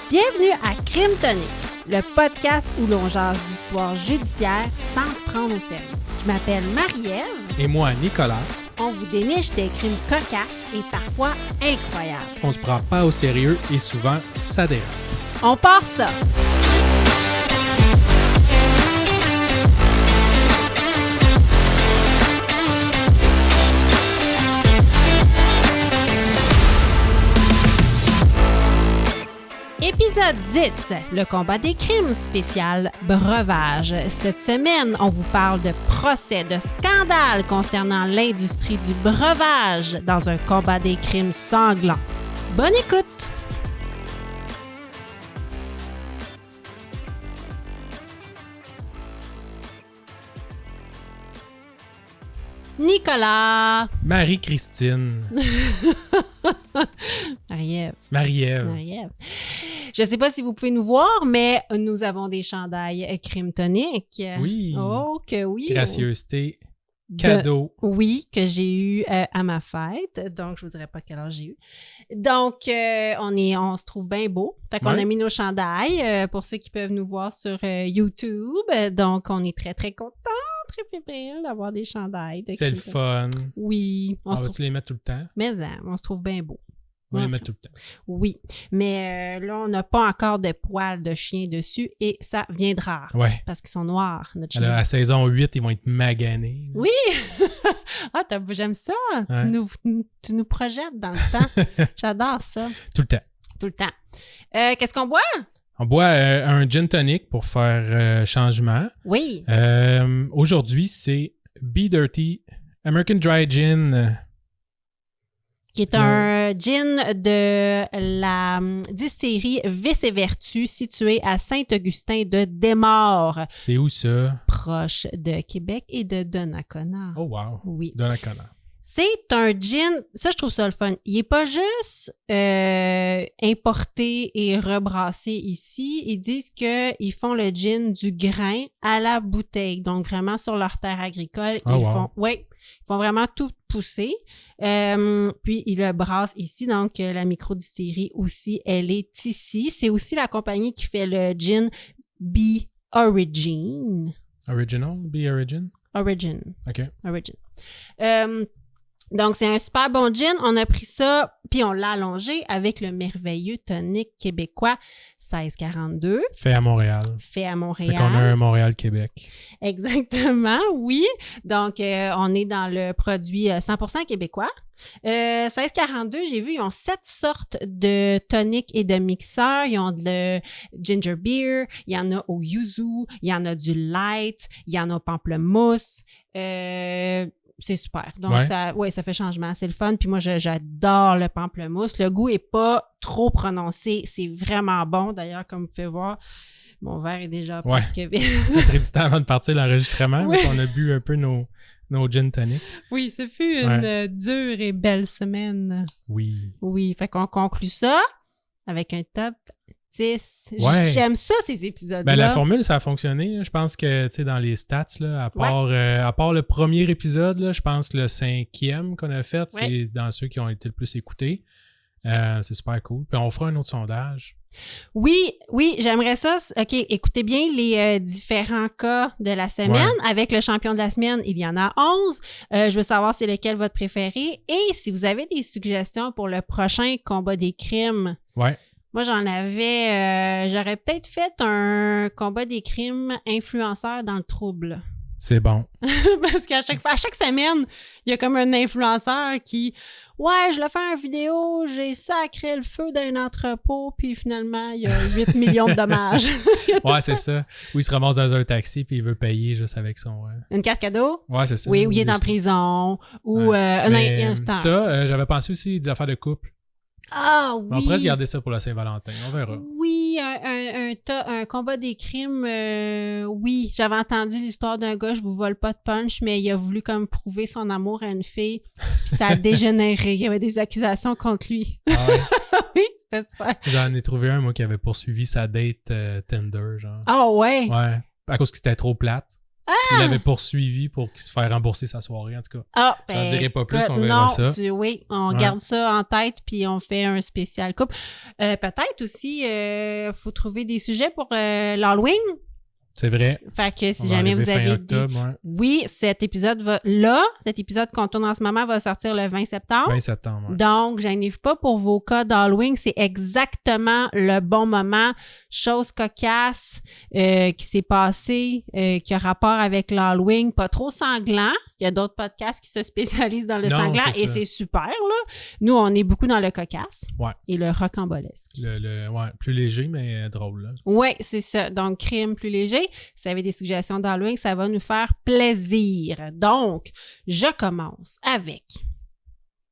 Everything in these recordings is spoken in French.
Bienvenue à Crime Tonic, le podcast où l'on jase d'histoires judiciaires sans se prendre au sérieux. Je m'appelle Marie-Ève. Et moi, Nicolas. On vous déniche des crimes cocasses et parfois incroyables. On se prend pas au sérieux et souvent, ça dérape. On part ça! Épisode 10, le combat des crimes spécial breuvage. Cette semaine, on vous parle de procès, de scandales concernant l'industrie du breuvage dans un combat des crimes sanglant. Bonne écoute! Nicolas! Marie-Christine. Marie-Ève. Marie-Ève. Je ne sais pas si vous pouvez nous voir, mais nous avons des chandails Crime Tonic. Oui. Oh, que oui. Gracieuseté. Cadeau. Oui, que j'ai eu à ma fête. Donc, je vous dirai pas quel âge j'ai eu. Donc, on se trouve bien beau. Fait qu'on a mis nos chandails pour ceux qui peuvent nous voir sur YouTube. Donc, on est très, très contents, très fébriles d'avoir des chandails. C'est le fun. Oui. On va-tu les mettre tout le temps? Mais on se trouve bien beau. On va les mettre tout le temps. Oui, mais là, on n'a pas encore de poils de chien dessus et ça viendra. Ouais. Parce qu'ils sont noirs, notre chien. Alors, à saison 8, ils vont être maganés. Oui! Ah, j'aime ça! Ouais. Tu nous projettes dans le temps. J'adore ça. Tout le temps. Tout le temps. Qu'est-ce qu'on boit? On boit un gin tonic pour faire changement. Oui. Aujourd'hui, c'est Be Dirty American Dry Gin. Qui est un gin de la distillerie Vice et Vertu située à Saint-Augustin de Desmaures. C'est où ça? Proche de Québec et de Donnacona. Oh wow! Oui. Donnacona. C'est un gin, ça je trouve ça le fun. Il est pas juste importé et rebrassé ici. Ils disent qu'ils font le gin du grain à la bouteille, donc vraiment sur leur terre agricole. Oh, wow. Ils font vraiment tout pousser. Puis ils le brassent ici, donc la microdistillerie aussi, elle est ici. C'est aussi la compagnie qui fait le gin Be Origin. Original? Be Origin? Origin. OK. Origin. Donc, c'est un super bon gin. On a pris ça, puis on l'a allongé avec le merveilleux tonic québécois 1642. Fait à Montréal. Fait à Fait Montréal. qu'on a un Montréal-Québec. Exactement, oui. Donc, on est dans le produit 100% québécois. 1642, j'ai vu, ils ont 7 sortes de tonic et de mixeurs. Ils ont de ginger beer, il y en a au yuzu, il y en a du light, il y en a au pamplemousse. C'est super. Donc, ça fait changement. C'est le fun. Puis moi, j'adore le pamplemousse. Le goût est pas trop prononcé. C'est vraiment bon. D'ailleurs, comme vous pouvez voir, mon verre est déjà presque vide. On a pris du temps avant de partir l'enregistrement. Oui. On a bu un peu nos gin tonic. Oui, ce fut une dure et belle semaine. Oui. Oui, fait qu'on conclut ça avec un top 10. Ouais. J'aime ça, ces épisodes-là. Ben, la formule, ça a fonctionné. Je pense que, tu sais, dans les stats, là, à part le premier épisode, là, je pense que le 5e qu'on a fait, c'est dans ceux qui ont été le plus écoutés. C'est super cool. Puis on fera un autre sondage. Oui, j'aimerais ça. OK, écoutez bien les différents cas de la semaine. Avec le champion de la semaine, il y en a 11. Je veux savoir c'est lequel votre préféré. Et si vous avez des suggestions pour le prochain combat des crimes. Ouais. Moi, j'aurais peut-être fait un combat des crimes influenceur dans le trouble. C'est bon. Parce qu'à chaque semaine, il y a comme un influenceur qui « Ouais, je l'ai fait une vidéo, j'ai sacré le feu dans un entrepôt, puis finalement, il y a 8 millions de dommages. » Ouais, c'est ça. Ou il se ramasse dans un taxi puis il veut payer juste avec son... Une carte cadeau? Ouais, c'est ça. Oui, ou il est en prison, ou... j'avais pensé aussi des affaires de couple. Ah oui! On va presque garder ça pour la Saint-Valentin. On verra. Oui, un combat des crimes, oui. J'avais entendu l'histoire d'un gars, je vous vole pas de punch, mais il a voulu comme prouver son amour à une fille, puis ça a dégénéré. Il y avait des accusations contre lui. Ah ouais? Oui, c'était super. J'en ai trouvé un, moi, qui avait poursuivi sa date Tinder, genre. Ah ouais? Ouais. À cause que c'était trop plate. Il l'avait poursuivi pour qu'il se fasse rembourser sa soirée, en tout cas. Ah, J'en dirai pas plus, on non, verra ça. Oui, on garde ça en tête, puis on fait un spécial couple. Peut-être aussi, faut trouver des sujets pour l'Halloween. C'est vrai. Fait que si On jamais va vous arriver avez fin octobre, Oui, cet épisode qu'on tourne en ce moment va sortir le 20 septembre. 20 septembre, ouais. Donc, gênez-vous pas pour vos cas d'Halloween. C'est exactement le bon moment. Chose cocasse qui s'est passée, qui a rapport avec l'Halloween. Pas trop sanglant. Il y a d'autres podcasts qui se spécialisent dans le sanglant et c'est super, là. Nous, on est beaucoup dans le cocasse et le rocambolesque. Plus léger, mais drôle, là. Oui, c'est ça. Donc, crime plus léger. Si vous avez des suggestions d'Halloween, ça va nous faire plaisir. Donc, je commence avec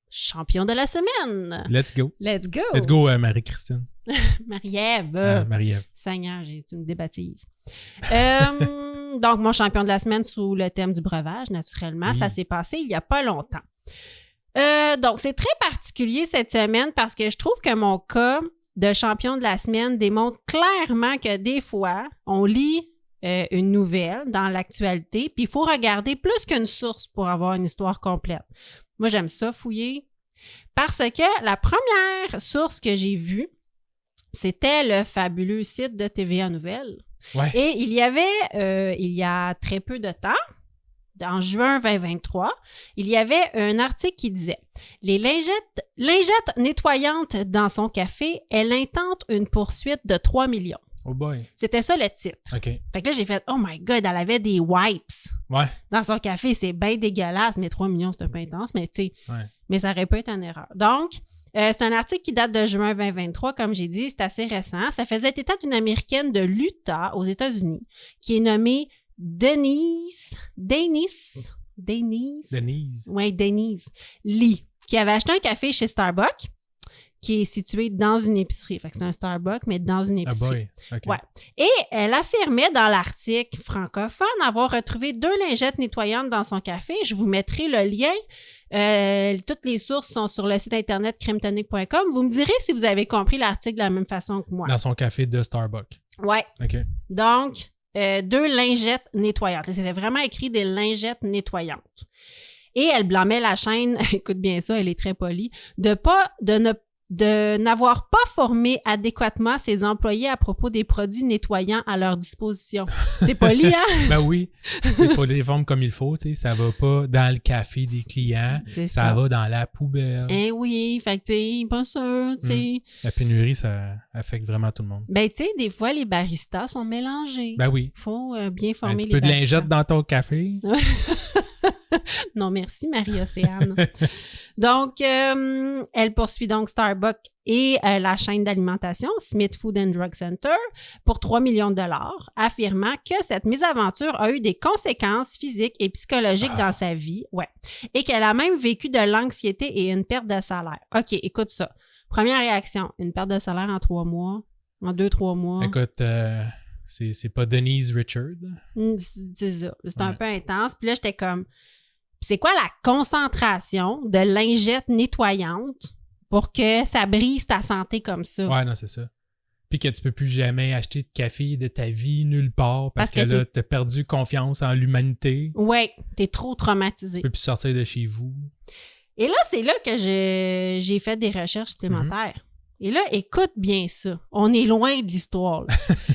champion de la semaine. Let's go. Let's go. Let's go, Marie-Christine. Marie-Ève. Marie-Ève. Seigneur, tu me débaptises. Donc, mon champion de la semaine sous le thème du breuvage, naturellement, ça s'est passé il n'y a pas longtemps. Donc, c'est très particulier cette semaine parce que je trouve que mon cas de champion de la semaine démontre clairement que des fois, on lit une nouvelle dans l'actualité, puis il faut regarder plus qu'une source pour avoir une histoire complète. Moi, j'aime ça fouiller parce que la première source que j'ai vue, c'était le fabuleux site de TVA Nouvelles. Ouais. Et il y avait, il y a très peu de temps, en juin 2023, il y avait un article qui disait « Les lingettes nettoyantes dans son café, elle intente une poursuite de 3 millions. » Oh boy. C'était ça le titre. OK. Fait que là, j'ai fait « Oh my God, elle avait des wipes dans son café. C'est bien dégueulasse, mais 3 millions, c'est un peu intense, mais tu sais, mais ça aurait pas été une erreur. » Donc, c'est un article qui date de juin 2023, comme j'ai dit, c'est assez récent. Ça faisait état d'une Américaine de l'Utah, aux États-Unis, qui est nommée Denise Lee, qui avait acheté un café chez Starbucks, qui est situé dans une épicerie. Fait que c'est un Starbucks, mais dans une épicerie. Okay. Ouais. Et elle affirmait dans l'article francophone avoir retrouvé 2 lingettes nettoyantes dans son café. Je vous mettrai le lien. Toutes les sources sont sur le site internet crimetonic.com. Vous me direz si vous avez compris l'article de la même façon que moi. Dans son café de Starbucks. Ouais. OK. Donc, 2 lingettes nettoyantes. C'était vraiment écrit des lingettes nettoyantes. Et elle blâmait la chaîne, écoute bien ça, elle est très polie, de n'avoir pas formé adéquatement ses employés à propos des produits nettoyants à leur disposition. C'est poli, hein? Ben oui. Il faut les former comme il faut, tu sais. Ça va pas dans le café des clients. Ça va dans la poubelle. Eh oui, fait que t'es pas sûr, tu sais. La pénurie, ça affecte vraiment tout le monde. Ben, tu sais, des fois, les baristas sont mélangés. Ben oui. Il faut bien former les baristas. Un petit peu de lingette dans ton café. Non, merci, Marie-Océane. Donc, elle poursuit donc Starbucks et la chaîne d'alimentation Smith Food and Drug Center pour 3 millions de dollars, affirmant que cette mésaventure a eu des conséquences physiques et psychologiques dans sa vie, et qu'elle a même vécu de l'anxiété et une perte de salaire. OK, écoute ça. Première réaction, une perte de salaire en 3 mois, en 2-3 mois. Écoute, c'est pas Denise Richard. C'est ça. C'est un peu intense. Puis là, j'étais comme... C'est quoi la concentration de lingettes nettoyantes pour que ça brise ta santé comme ça? Ouais, non, c'est ça. Puis que tu peux plus jamais acheter de café de ta vie nulle part parce que là, t'as perdu confiance en l'humanité. Ouais, t'es trop traumatisé. Tu peux plus sortir de chez vous. Et là, c'est là que j'ai fait des recherches supplémentaires. Et là, écoute bien ça. On est loin de l'histoire.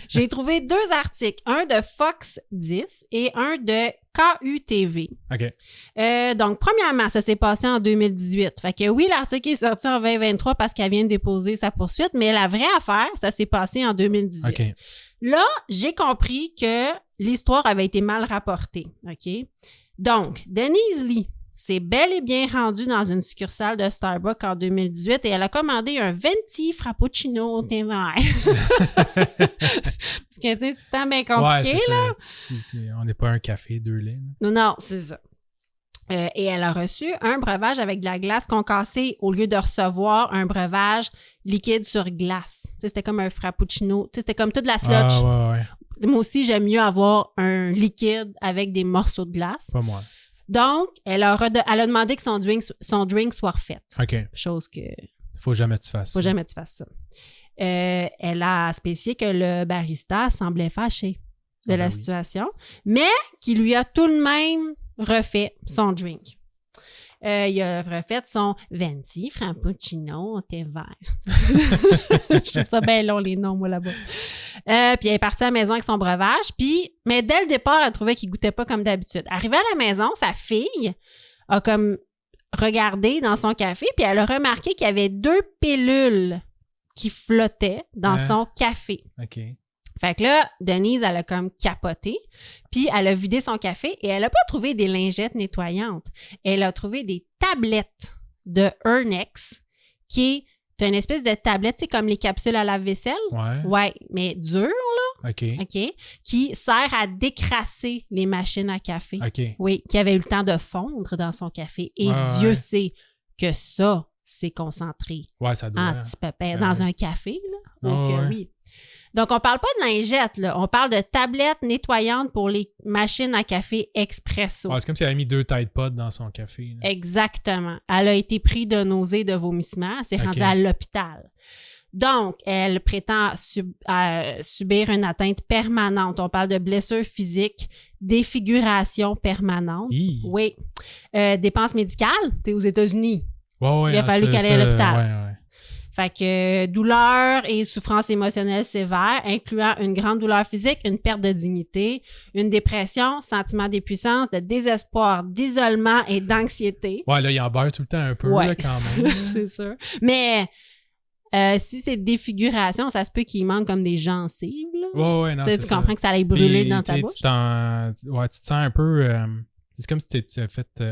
J'ai trouvé 2 articles, un de Fox 10 et un de KUTV. OK. Donc, premièrement, ça s'est passé en 2018. Fait que oui, l'article est sorti en 2023 parce qu'elle vient de déposer sa poursuite, mais la vraie affaire, ça s'est passé en 2018. OK. Là, j'ai compris que l'histoire avait été mal rapportée. OK? Donc, Denise Lee s'est bel et bien rendue dans une succursale de Starbucks en 2018 et elle a commandé un venti frappuccino au thé vert. Parce que c'est tant bien compliqué, là. On n'est pas un café, 2 laits. Non, c'est ça. Et elle a reçu un breuvage avec de la glace concassée au lieu de recevoir un breuvage liquide sur glace. Tu sais, c'était comme un frappuccino. Tu sais, c'était comme toute la sludge. Ah, ouais. Moi aussi, j'aime mieux avoir un liquide avec des morceaux de glace. Pas moi. Donc, elle a demandé que son drink soit refait. OK. Chose que... Faut jamais que tu fasses Faut jamais que tu fasses ça. Elle a spécifié que le barista semblait fâché. de la situation, mais qui lui a tout de même refait son drink. Il a refait son Venti, Frappuccino, thé vert. Je trouve ça bien long, les noms, moi, là-bas. Puis elle est partie à la maison avec son breuvage. Mais dès le départ, elle trouvait qu'il goûtait pas comme d'habitude. Arrivée à la maison, sa fille a comme regardé dans son café, puis elle a remarqué qu'il y avait 2 pilules qui flottaient dans son café. OK. Fait que là, Denise, elle a comme capoté, puis elle a vidé son café et elle a pas trouvé des lingettes nettoyantes. Elle a trouvé des tablettes de Hernex, qui est une espèce de tablette, tu sais, comme les capsules à lave-vaisselle. Ouais. Ouais, mais dure, là. OK. OK. Qui sert à décrasser les machines à café. OK. Oui, qui avait eu le temps de fondre dans son café. Et Dieu sait que ça, c'est concentré. Ouais, ça doit. Anti-pépère. Dans un café, là. Donc, oui. Donc, on parle pas de lingettes, là. On parle de tablettes nettoyantes pour les machines à café expresso. Ouais, c'est comme si elle avait mis 2 Tide Pods dans son café. Là. Exactement. Elle a été prise de nausées, de vomissements. Elle s'est rendue à l'hôpital. Donc, elle prétend subir une atteinte permanente. On parle de blessures physiques, défiguration permanente. Oui. Dépenses médicales, t'es aux États-Unis. Ouais, il a fallu qu'elle aille à l'hôpital. Ouais. Fait que douleur et souffrance émotionnelle sévère, incluant une grande douleur physique, une perte de dignité, une dépression, sentiment d'impuissance, de désespoir, d'isolement et d'anxiété. Ouais, là, il en beurre tout le temps un peu, là, quand même. C'est sûr. Mais si c'est défiguration, ça se peut qu'il manque comme des gencives. Là. Ouais, non, tu comprends que ça allait brûler dans ta bouche? Tu te sens un peu... c'est comme si tu t'es fait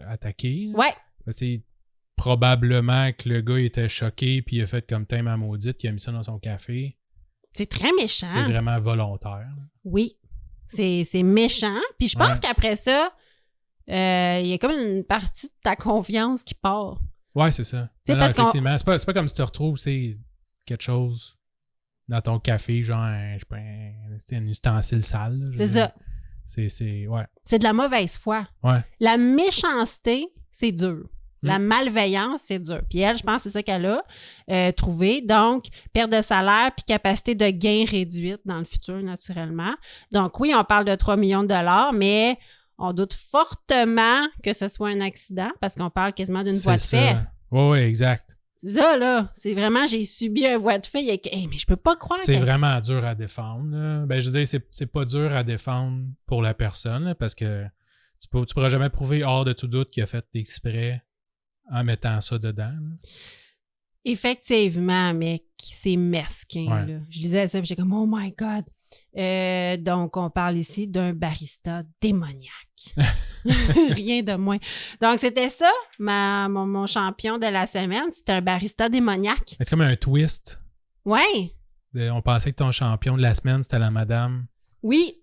attaquer. Ouais. C'est probablement que le gars était choqué puis il a fait comme t'aimes ma maudite, il a mis ça dans son café. C'est très méchant. C'est vraiment volontaire. Oui. C'est méchant. Puis je pense qu'après ça, il y a comme une partie de ta confiance qui part. Ouais, c'est ça. Non, effectivement. C'est pas comme si tu retrouves quelque chose dans ton café, genre un ustensile sale. C'est ça. Ouais. C'est de la mauvaise foi. Ouais. La méchanceté, c'est dur. La malveillance, c'est dur. Puis elle, je pense que c'est ça qu'elle a trouvé. Donc, perte de salaire puis capacité de gain réduite dans le futur, naturellement. Donc, oui, on parle de 3 millions de dollars, mais on doute fortement que ce soit un accident parce qu'on parle quasiment d'une voie de fait. Oui, exact. C'est ça, là. C'est vraiment, j'ai subi un voie de fait. Mais je peux pas croire c'est vraiment dur à défendre. Là. Ben, je veux dire, c'est pas dur à défendre pour la personne là, parce que tu pourras jamais prouver hors de tout doute qu'il a fait exprès en mettant ça dedans. Là. Effectivement, mais c'est mesquin. Ouais. Là. Je lisais ça et j'étais comme « Oh my God! » Donc, on parle ici d'un barista démoniaque. Rien de moins. Donc, c'était ça, mon champion de la semaine. C'était un barista démoniaque. C'est comme un twist. Ouais. On pensait que ton champion de la semaine, c'était la madame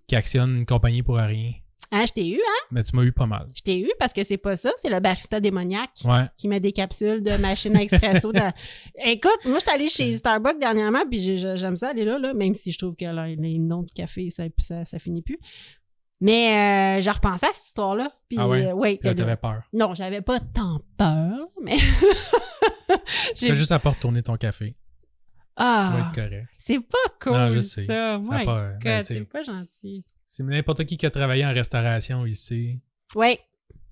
qui actionne une compagnie pour rien. Ah, je t'ai eu, hein? Mais tu m'as eu pas mal. Je t'ai eu parce que c'est pas ça, c'est le barista démoniaque qui met des capsules de machine à expresso. Écoute, moi, je suis allée chez Starbucks dernièrement, puis j'aime ça aller là, même si je trouve que les noms du café, ça finit plus. Mais j'ai repensé à cette histoire-là. Puis, puis là, t'avais peur. Non, j'avais pas tant peur, mais... Tu as juste à pas retourner ton café. Ah! Tu vas être correct. C'est pas cool, non, je sais. ça. C'est pas gentil. C'est n'importe qui a travaillé en restauration ici. Oui,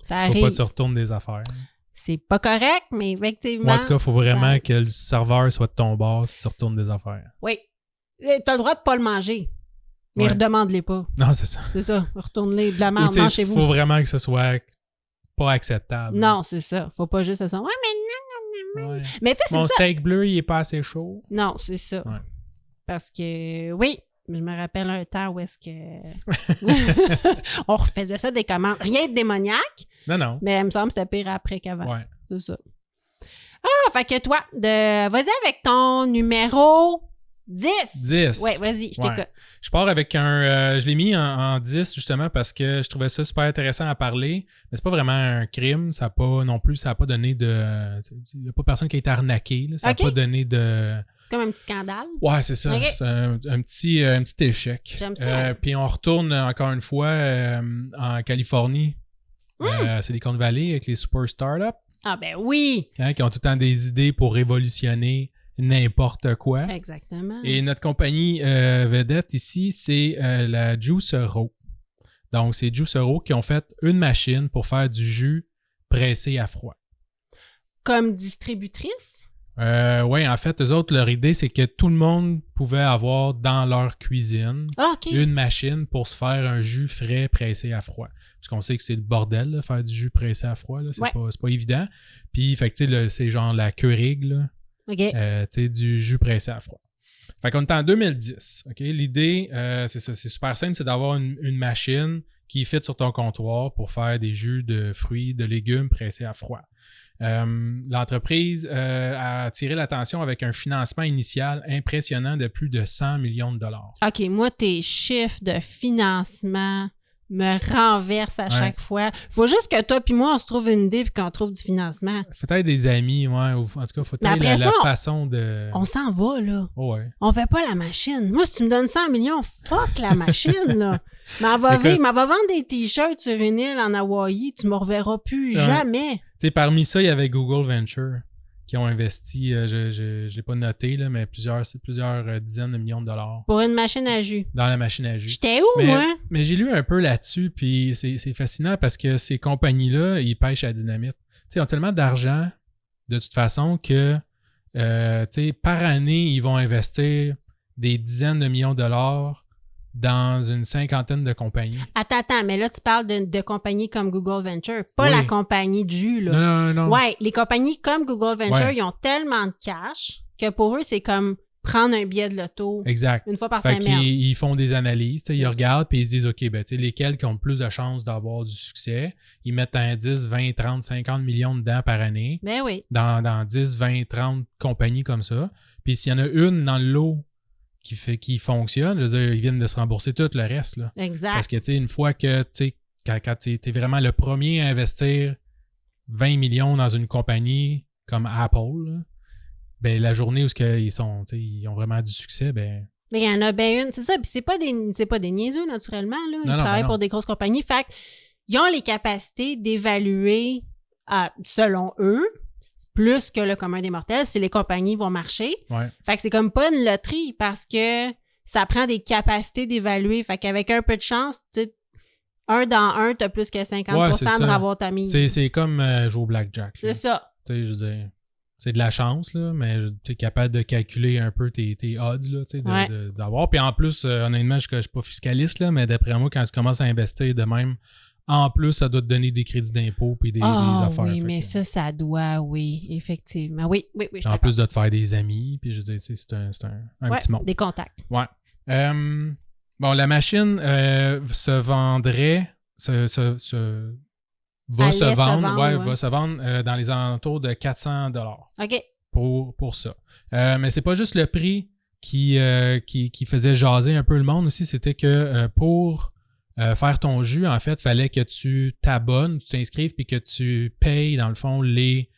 ça arrive. Faut pas que tu retournes des affaires. C'est pas correct, mais effectivement... En tout cas, il faut vraiment que le serveur soit de ton bord si tu retournes des affaires. Oui. T'as le droit de pas le manger, mais redemande-les pas. Non, c'est ça. C'est ça. Retourne-les de la merde, mangez-vous. Il faut vraiment que ce soit pas acceptable. Non, c'est ça. Faut pas juste ça. Ouais, mais non. Ouais. Mais tu sais, c'est ça. Mon steak bleu, il est pas assez chaud. Non, c'est ça. Ouais. Parce que, oui, je me rappelle un temps où est-ce que on refaisait ça des commandes. Rien de démoniaque. Non. Mais il me semble que c'était pire après qu'avant. Ouais. C'est ça. Ah, fait que toi, vas-y avec ton numéro 10. 10. Ouais, vas-y, je t'écoute. Je pars avec je l'ai mis en 10 justement parce que je trouvais ça super intéressant à parler. Mais c'est pas vraiment un crime. Ça n'a pas donné de... Il n'y a pas personne qui a été arnaqué. Là. Ça n'a pas donné de... Comme un petit scandale. Ouais, c'est ça. Okay. C'est un petit échec. J'aime ça. Puis on retourne encore une fois en Californie. Silicon Valley avec les super startups. Ah ben oui! Qui ont tout le temps des idées pour révolutionner n'importe quoi. Exactement. Et notre compagnie vedette ici, c'est la Juicero. Donc, c'est Juicero qui ont fait une machine pour faire du jus pressé à froid. Comme distributrice? Oui, en fait, eux autres, leur idée, c'est que tout le monde pouvait avoir dans leur cuisine une machine pour se faire un jus frais pressé à froid. Parce qu'on sait que c'est le bordel, là, faire du jus pressé à froid. Là, c'est pas évident. Puis, fait que, tu sais, c'est genre la Keurig, là. Tu sais, du jus pressé à froid. Fait qu'on est en 2010. OK? L'idée, c'est ça, c'est super simple, c'est d'avoir une machine qui fit sur ton comptoir pour faire des jus de fruits, de légumes pressés à froid. L'entreprise a attiré l'attention avec un financement initial impressionnant de plus de 100 millions de dollars. OK, moi, tes chiffres de financement me renversent à chaque fois. Faut juste que toi puis moi, on se trouve une idée puis qu'on trouve du financement. Faut-être des amis, ouais. En tout cas, faut-être la façon de... On s'en va, là. Oh, ouais. On fait pas la machine. Moi, si tu me donnes 100 millions, fuck la machine, là. M'en va vendre des t-shirts sur une île en Hawaï, tu me reverras plus jamais. Tu sais, parmi ça, il y avait Google Venture qui ont investi, je l'ai pas noté, là, mais plusieurs dizaines de millions de dollars. Pour une machine à jus. Dans la machine à jus. J'étais où, moi? Mais j'ai lu un peu là-dessus, puis c'est fascinant parce que ces compagnies-là, ils pêchent à dynamite. Tu sais, ils ont tellement d'argent, de toute façon, que tu sais, par année, ils vont investir des dizaines de millions de dollars dans une cinquantaine de compagnies. Attends, mais là, tu parles de compagnies comme Google Venture, pas la compagnie de jus, là. Non. Ouais, les compagnies comme Google Venture, ils ont tellement de cash que pour eux, c'est comme prendre un billet de l'auto une fois par semaine. Ils font des analyses, ils regardent puis ils se disent, OK, ben, lesquels qui ont plus de chances d'avoir du succès, ils mettent un 10, 20, 30, 50 millions dedans par année. Ben oui. Dans 10, 20, 30 compagnies comme ça. Puis s'il y en a une dans le lot qui fonctionne, je veux dire, ils viennent de se rembourser tout le reste. Là. Exact. Parce que, tu sais, une fois que, tu sais, quand tu es vraiment le premier à investir 20 millions dans une compagnie comme Apple, là, ben, la journée où ils ont vraiment du succès, ben... Mais il y en a bien une, c'est ça. Puis c'est pas des niaiseux, naturellement, là. Ils travaillent pour des grosses compagnies. Fait qu'ils ont les capacités d'évaluer, selon eux, plus que le commun des mortels, si les compagnies vont marcher. Ouais. Fait que c'est comme pas une loterie parce que ça prend des capacités d'évaluer. Fait qu'avec un peu de chance, tu sais, un dans un, t'as plus que 50% de avoir ta mise. C'est comme jouer au blackjack. C'est ça. Tu sais, je veux dire, c'est de la chance, là, mais tu es capable de calculer un peu tes odds, là, tu sais, d'avoir. Puis en plus, honnêtement, je suis pas fiscaliste, là, mais d'après moi, quand tu commences à investir de même, en plus, ça doit te donner des crédits d'impôt puis des affaires. Oui, mais ça doit, oui, effectivement. Oui, en plus de te faire des amis, puis je veux dire, c'est un petit monde. Des contacts. Ouais. Bon, la machine se vendrait, va se vendre dans les alentours de 400 $. OK. Pour ça. Mais c'est pas juste le prix qui faisait jaser un peu le monde aussi, c'était que pour faire ton jus, en fait, il fallait que tu t'abonnes, tu t'inscrives puis que tu payes, dans le fond, les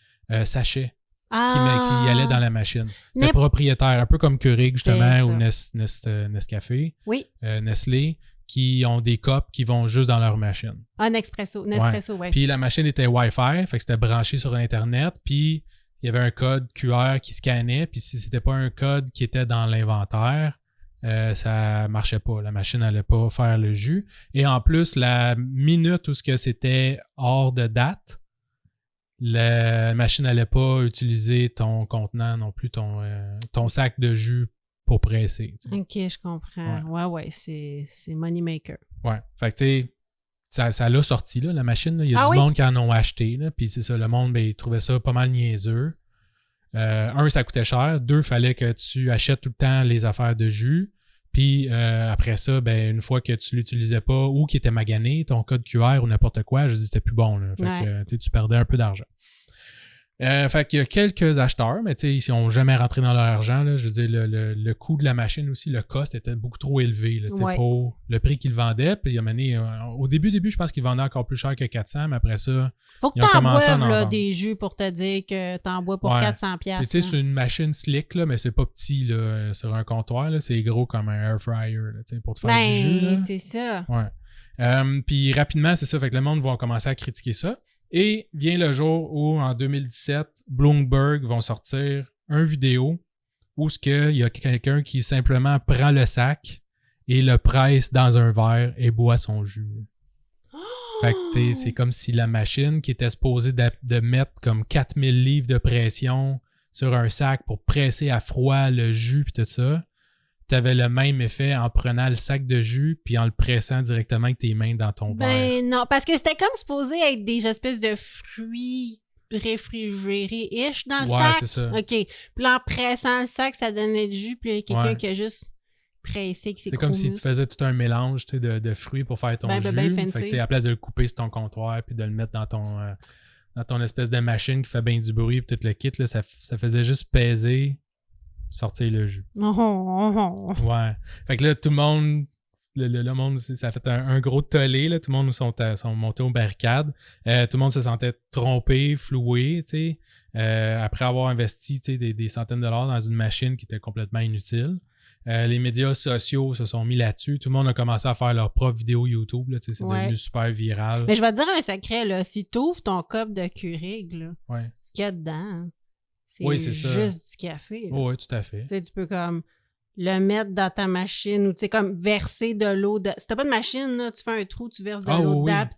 sachets qui allaient dans la machine. C'était propriétaire, un peu comme Keurig, justement, ou Nescafé, Nestlé, qui ont des copes qui vont juste dans leur machine. Nespresso, ouais. Puis la machine était Wi-Fi, fait que c'était branché sur Internet, puis il y avait un code QR qui scannait, puis si c'était pas un code qui était dans l'inventaire, ça marchait pas. La machine n'allait pas faire le jus. Et en plus, la minute où c'était hors de date, la machine n'allait pas utiliser ton contenant non plus, ton sac de jus pour presser. T'sais. OK, je comprends. Ouais, c'est money maker. Ouais. Fait que tu sais, ça l'a sorti, là, la machine. Là. Il y a du monde qui en ont acheté. Là, puis c'est ça, le monde, il trouvait ça pas mal niaiseux. Un, ça coûtait cher. Deux, il fallait que tu achètes tout le temps les affaires de jus. Puis après ça, ben une fois que tu l'utilisais pas ou qu'il était magané, ton code QR ou n'importe quoi, je dis c'était plus bon. Là. Fait que tu perdais un peu d'argent. Fait qu'il y a quelques acheteurs, mais ils n'ont jamais rentré dans leur argent. Là. Je veux dire, le coût de la machine aussi, le cost était beaucoup trop élevé là, pour le prix qu'ils vendaient. Puis il y a mené, au début, je pense qu'ils vendaient encore plus cher que 400, mais après ça, faut que tu en boives des jus pour te dire que tu en bois pour 400$. Tu sais, c'est une machine slick, là, mais c'est pas petit là, sur un comptoir. Là, c'est gros comme un air fryer là, pour te faire du jus. Là. C'est ça. Ouais. Puis rapidement, c'est ça. Fait que le monde va commencer à critiquer ça. Et vient le jour où, en 2017, Bloomberg vont sortir une vidéo où ce que il y a quelqu'un qui simplement prend le sac et le presse dans un verre et boit son jus. Fait que, tu sais, c'est comme si la machine qui était supposée de mettre comme 4000 livres de pression sur un sac pour presser à froid le jus pis tout ça, t'avais le même effet en prenant le sac de jus puis en le pressant directement avec tes mains dans ton verre. Ben non, parce que c'était comme supposé être des espèces de fruits réfrigérés-ish dans le sac. Ouais, c'est ça. OK. Puis là, en pressant le sac, ça donnait du jus, puis il y a quelqu'un qui a juste pressé avec ses C'est comme si tu muscles. faisais tout un mélange de fruits pour faire ton jus. Ben Fait fancy. que, à la place de le couper sur ton comptoir puis de le mettre dans ton espèce de machine qui fait bien du bruit puis tout le kit, là, ça faisait juste peser, sortir le jus. Ouais. Fait que là, tout le monde, le monde, ça a fait un gros tollé, là. Tout le monde sont montés aux barricades. Tout le monde se sentait trompé, floué, tu sais. Après avoir investi, tu sais, des centaines de dollars dans une machine qui était complètement inutile. Les médias sociaux se sont mis là-dessus. Tout le monde a commencé à faire leur propre vidéo YouTube, là, tu sais, c'est devenu super viral. Mais je vais te dire un secret, là. Si tu ouvres ton cup de Keurig, là, ce qu'il y a dedans, c'est juste du café. Oui, tout à fait. Tu sais, tu peux comme le mettre dans ta machine ou tu sais, comme verser de l'eau. Si t'as pas de machine, là, tu fais un trou, tu verses de l'eau dedans.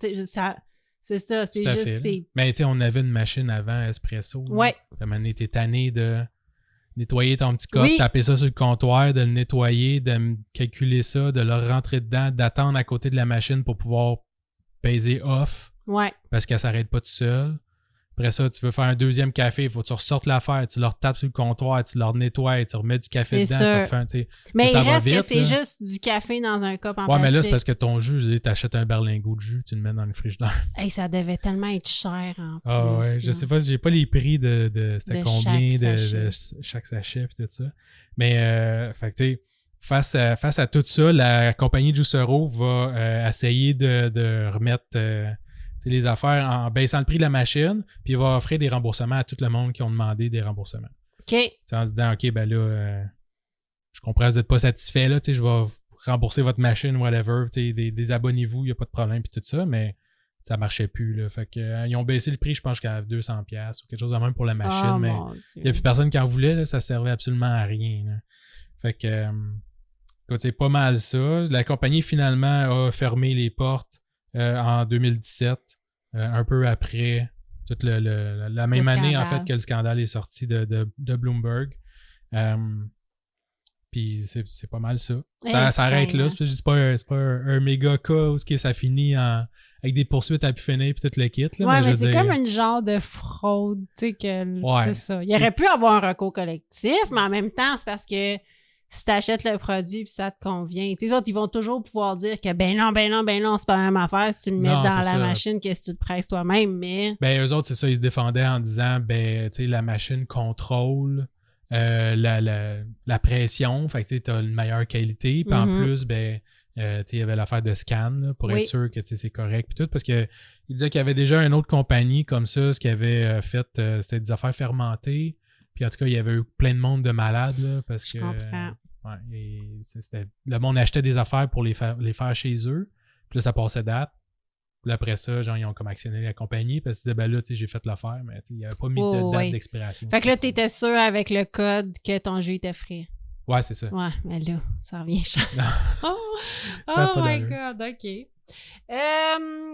C'est ça, c'est tout juste... Mais tu sais, on avait une machine avant, espresso. Ouais. À un moment donné, t'es tanné de nettoyer ton petit cup, taper ça sur le comptoir, de le nettoyer, de calculer ça, de le rentrer dedans, d'attendre à côté de la machine pour pouvoir peser off. Ouais. Parce qu'elle s'arrête pas tout seul. Après ça, tu veux faire un deuxième café, il faut que tu ressortes l'affaire, tu leur tapes sur le comptoir, tu leur nettoies, tu remets du café dedans, tu refais un... Mais il reste vite, que c'est juste du café dans un cup en plastique. Ouais, mais là, c'est parce que ton jus, tu achètes un berlingot de jus, tu le mets dans le frigidaire. Hey, ça devait tellement être cher en plus. Ah ouais, je sais pas, j'ai pas les prix de c'était combien de chaque sachet et tout ça. Mais, fait que tu sais, face à tout ça, la compagnie Juicero va essayer de remettre... les affaires en baissant le prix de la machine, puis il va offrir des remboursements à tout le monde qui ont demandé des remboursements. OK. T'sais, en se disant, OK, ben là, je comprends, vous n'êtes pas satisfait, là, je vais rembourser votre machine, whatever, désabonnez-vous, il n'y a pas de problème, puis tout ça, mais ça marchait plus, là. Fait que, ils ont baissé le prix, je pense, jusqu'à 200$ ou quelque chose de même pour la machine, mais il n'y a plus personne qui en voulait, là, ça servait absolument à rien, là. Fait que, écoute, c'est pas mal ça. La compagnie, finalement, a fermé les portes en 2017, un peu après toute la même année en fait que le scandale est sorti de Bloomberg. Puis c'est pas mal ça. Ça s'arrête là. C'est pas un méga cas où ça finit avec des poursuites à pu finir puis tout le kit. Là, ouais, mais c'est comme un genre de fraude. Tu sais, c'est ça. Il aurait pu avoir un recours collectif, mais en même temps, c'est parce que si tu achètes le produit puis ça te convient, les autres, ils vont toujours pouvoir dire que ben non, c'est pas la même affaire si tu le mets dans la machine que si tu le presses toi-même, mais... Ben, eux autres, c'est ça, ils se défendaient en disant, ben, tu sais, la machine contrôle la pression, fait que tu as une meilleure qualité, puis en plus, ben, il y avait l'affaire de scan là, pour être sûr que c'est correct, puis tout, parce que il disait qu'il y avait déjà une autre compagnie comme ça, ce qui avait fait, c'était des affaires fermentées. Puis en tout cas, il y avait eu plein de monde de malades, là, parce que le monde achetait des affaires pour les faire chez eux. Puis là, ça passait date. Puis après ça, genre, ils ont comme actionné la compagnie parce qu'ils disaient, ben là, tu sais, j'ai fait l'affaire, mais il n'y avait pas mis de date d'expiration. Fait que là, tu étais sûr avec le code que ton jeu était frais. Ouais, c'est ça. Ouais, mais là, ça revient cher. Oh my God, OK.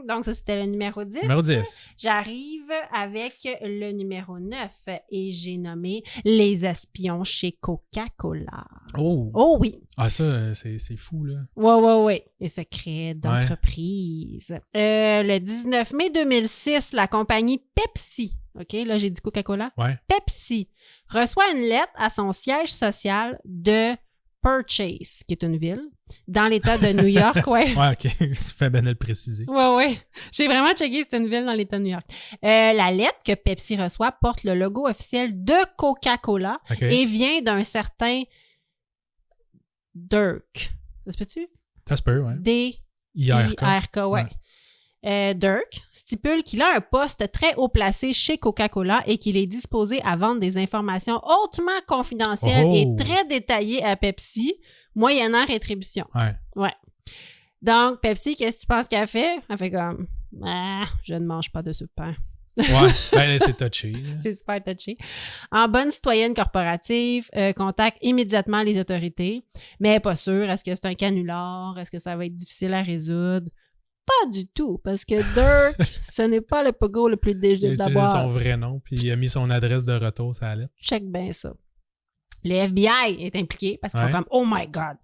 Donc, ça, c'était le numéro 10. Numéro 10. J'arrive avec le numéro 9 et j'ai nommé Les espions chez Coca-Cola. Oh oui. Ah, ça, c'est fou, là. Ouais. Les secrets d'entreprise. Le 19 mai 2006, la compagnie Pepsi, OK, là, j'ai dit Coca-Cola. Ouais. Pepsi reçoit une lettre à son siège social de Purchase, qui est une ville, dans l'État de New York, ouais. Ouais, OK. Ça fait bien de le préciser. Ouais. J'ai vraiment checké, c'est une ville dans l'État de New York. La lettre que Pepsi reçoit porte le logo officiel de Coca-Cola et vient d'un certain Dirk. Ça se peut-tu? Ça se peut, ouais. D-I-R-K, ouais. Dirk stipule qu'il a un poste très haut placé chez Coca-Cola et qu'il est disposé à vendre des informations hautement confidentielles et très détaillées à Pepsi, moyennant rétribution. Ouais. Donc, Pepsi, qu'est-ce que tu penses qu'elle fait? Elle fait comme, je ne mange pas de ce pain. ben, c'est touché. C'est super touché. En bonne citoyenne corporative, contacte immédiatement les autorités, mais elle n'est pas sûre. Est-ce que c'est un canular? Est-ce que ça va être difficile à résoudre? Pas du tout, parce que Dirk, ce n'est pas le pogo le plus dégelé de la boîte. Il a utilisé son vrai nom, puis il a mis son adresse de retour sur la lettre. Check bien ça. Le FBI est impliqué parce qu'ils font comme « Oh my God! »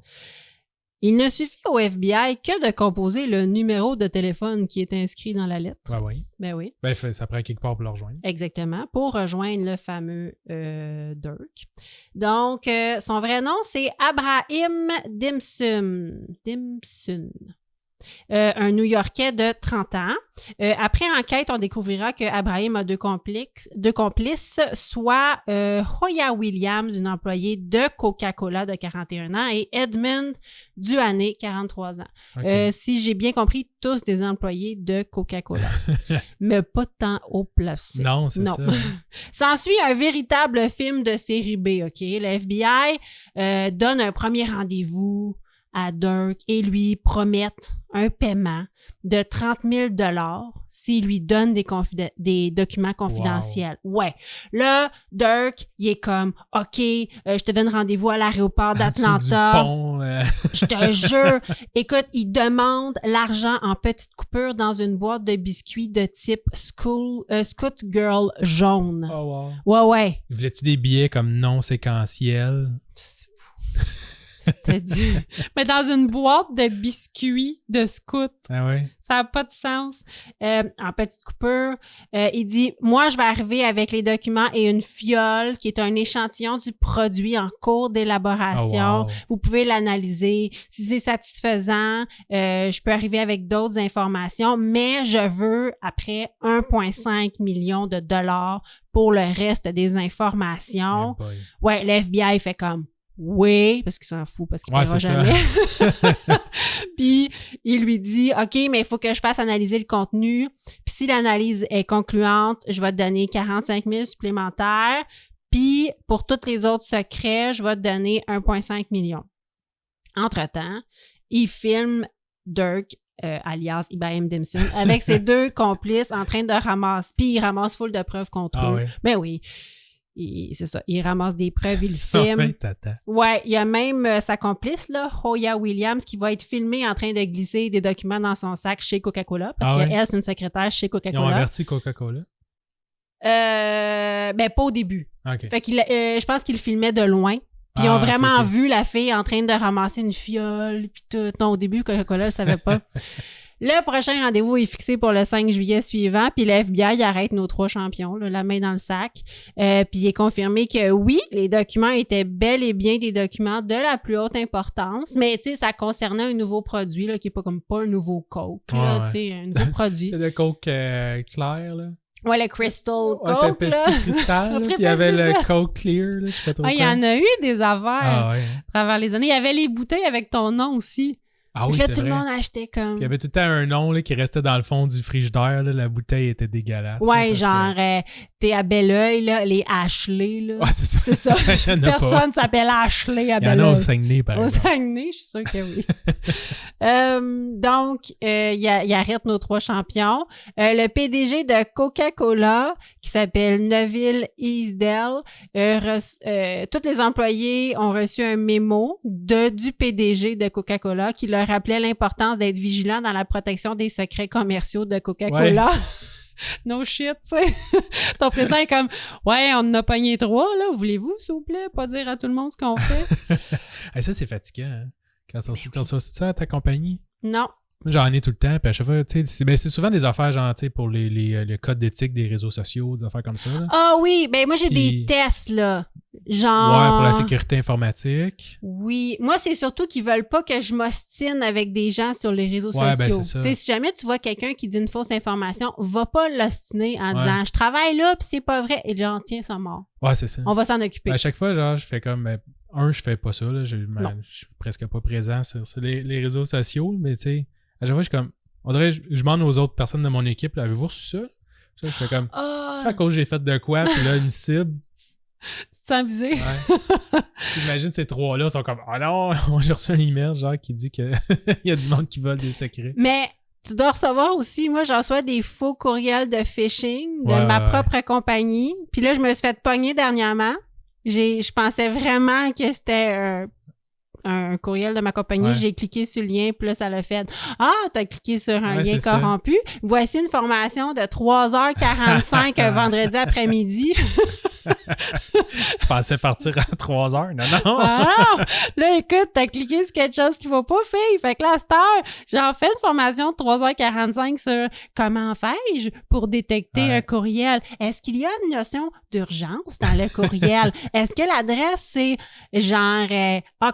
Il ne suffit au FBI que de composer le numéro de téléphone qui est inscrit dans la lettre. Ben oui. Ben oui. Ben, ça prend quelque part pour le rejoindre. Exactement, pour rejoindre le fameux Dirk. Donc, son vrai nom, c'est Abraham Dimson. Un New-Yorkais de 30 ans. Après enquête, on découvrira que Abraham a deux complices, soit Hoya Williams, une employée de Coca-Cola de 41 ans, et Edmund Duhaney, 43 ans. Okay. Si j'ai bien compris, tous des employés de Coca-Cola. Mais pas tant haut placé. Non, c'est ça. S'ensuit un véritable film de série B, OK? Le FBI donne un premier rendez-vous à Dirk et lui promettent un paiement de 30 000 $ s'il lui donne des documents confidentiels. Wow. Ouais. Là, Dirk, il est comme, OK, je te donne rendez-vous à l'aéroport d'Atlanta. Je te jure. Écoute, il demande l'argent en petites coupures dans une boîte de biscuits de type Scout Girl jaune. Oh wow. Ouais. Voulais-tu des billets comme non séquentiels? C'était dit. Mais dans une boîte de biscuits de scout. Ah oui? Ça n'a pas de sens. En petite coupure, il dit « Moi, je vais arriver avec les documents et une fiole qui est un échantillon du produit en cours d'élaboration. Oh, wow. Vous pouvez l'analyser. Si c'est satisfaisant, je peux arriver avec d'autres informations, mais je veux, après 1,5 million de dollars pour le reste des informations. Oh ouais, le FBI fait comme oui, parce qu'il s'en fout, parce qu'il ne paiera jamais. Puis, il lui dit, OK, mais il faut que je fasse analyser le contenu. Puis, si l'analyse est concluante, je vais te donner 45 000 supplémentaires. Puis, pour tous les autres secrets, je vais te donner 1,5 million. Entre-temps, il filme Dirk, alias Ibrahim Dimson, avec ses deux complices en train de ramasser. Puis, il ramasse full de preuves contre eux. Ouais. Ben oui. C'est ça, il ramasse des preuves, il filme. Ouais, il y a même sa complice, là, Hoya Williams, qui va être filmée en train de glisser des documents dans son sac chez Coca-Cola, parce qu'elle, c'est une secrétaire chez Coca-Cola. Ils ont averti Coca-Cola? Ben, pas au début. Okay. Fait qu'il, je pense qu'il filmait de loin. Puis ils ont vraiment vu la fille en train de ramasser une fiole, puis tout. Non, au début, Coca-Cola ne savait pas. Le prochain rendez-vous est fixé pour le 5 juillet suivant, puis le FBI arrête nos 3 champions, là, la main dans le sac. Puis il est confirmé que oui, les documents étaient bel et bien des documents de la plus haute importance, mais tu sais, ça concernait un nouveau produit, là, qui est pas un nouveau Coke, là, tu sais, un nouveau produit. C'est le Coke clair, là. Ouais, le Crystal Coke, c'est Pepsi Crystal, puis il y avait le Coke Clear, là, je sais pas trop quoi. Il y en a eu des affaires à travers les années. Il y avait les bouteilles avec ton nom aussi. Ah oui, là, c'est tout vrai. le monde achetait comme... Il y avait tout le temps un nom là, qui restait dans le fond du frigidaire. Là, la bouteille était dégueulasse. Ouais, là, genre, t'es à Belleuil, là, les Ashley. Là. Ouais, c'est ça. Personne s'appelle Ashley à Belleuil. Il y en a au Saguenay, par exemple. Au Saguenay, je suis sûre que oui. Donc, il arrête nos 3 champions. Le PDG de Coca-Cola, qui s'appelle Neville Easdale, tous les employés ont reçu un mémo du PDG de Coca-Cola qui leur rappelait l'importance d'être vigilant dans la protection des secrets commerciaux de Coca-Cola. Ouais. No shit, tu sais. Ton président est comme, ouais, on en a pogné 3, là. Voulez-vous, s'il vous plaît, pas dire à tout le monde ce qu'on fait? Hey, ça, c'est fatigant, hein? Quand on sait ça à ta compagnie? Non. J'en ai tout le temps, puis à chaque fois, tu sais, c'est souvent des affaires, genre, tu sais, pour le code d'éthique des réseaux sociaux, des affaires comme ça. Ah oui, ben moi, j'ai des tests, là. Genre... Ouais, pour la sécurité informatique. Oui. Moi, c'est surtout qu'ils veulent pas que je m'ostine avec des gens sur les réseaux sociaux. Ben, c'est ça. Tu sais, si jamais tu vois quelqu'un qui dit une fausse information, va pas l'ostiner en disant « Je travaille là, puis c'est pas vrai. » Et genre, tiens, ça mort. Ouais, c'est ça. On va s'en occuper. À chaque fois, genre, je fais comme... je fais pas ça, là. Je suis presque pas présent sur les réseaux sociaux, mais tu sais, à chaque fois, je suis comme... On dirait, je demande aux autres personnes de mon équipe, là, avez-vous reçu ça? Je fais comme... C'est à cause que j'ai fait de quoi, puis là, une cible... Tu te sens visé? Ouais. J'imagine ces 3-là sont comme « Ah non, j'ai reçu un email genre qui dit qu'il y a du monde qui vole des secrets. » Mais Tu dois recevoir aussi, moi, j'en reçois des faux courriels de phishing de ma propre compagnie. Puis là, je me suis fait pogner dernièrement. Je pensais vraiment que c'était un courriel de ma compagnie. Ouais. J'ai cliqué sur le lien, puis là, ça l'a fait. Ah, t'as cliqué sur un lien c'est corrompu. Voici une formation de 3h45 un vendredi après-midi. Tu pensais partir à 3h? Non. Wow! Là, écoute, t'as cliqué sur quelque chose qu'il faut pas, fille. Fait que là, à cette heure, j'ai en fait une formation de 3h45 sur comment fais-je pour détecter un courriel. Est-ce qu'il y a une notion d'urgence dans le courriel? Est-ce que l'adresse, c'est genre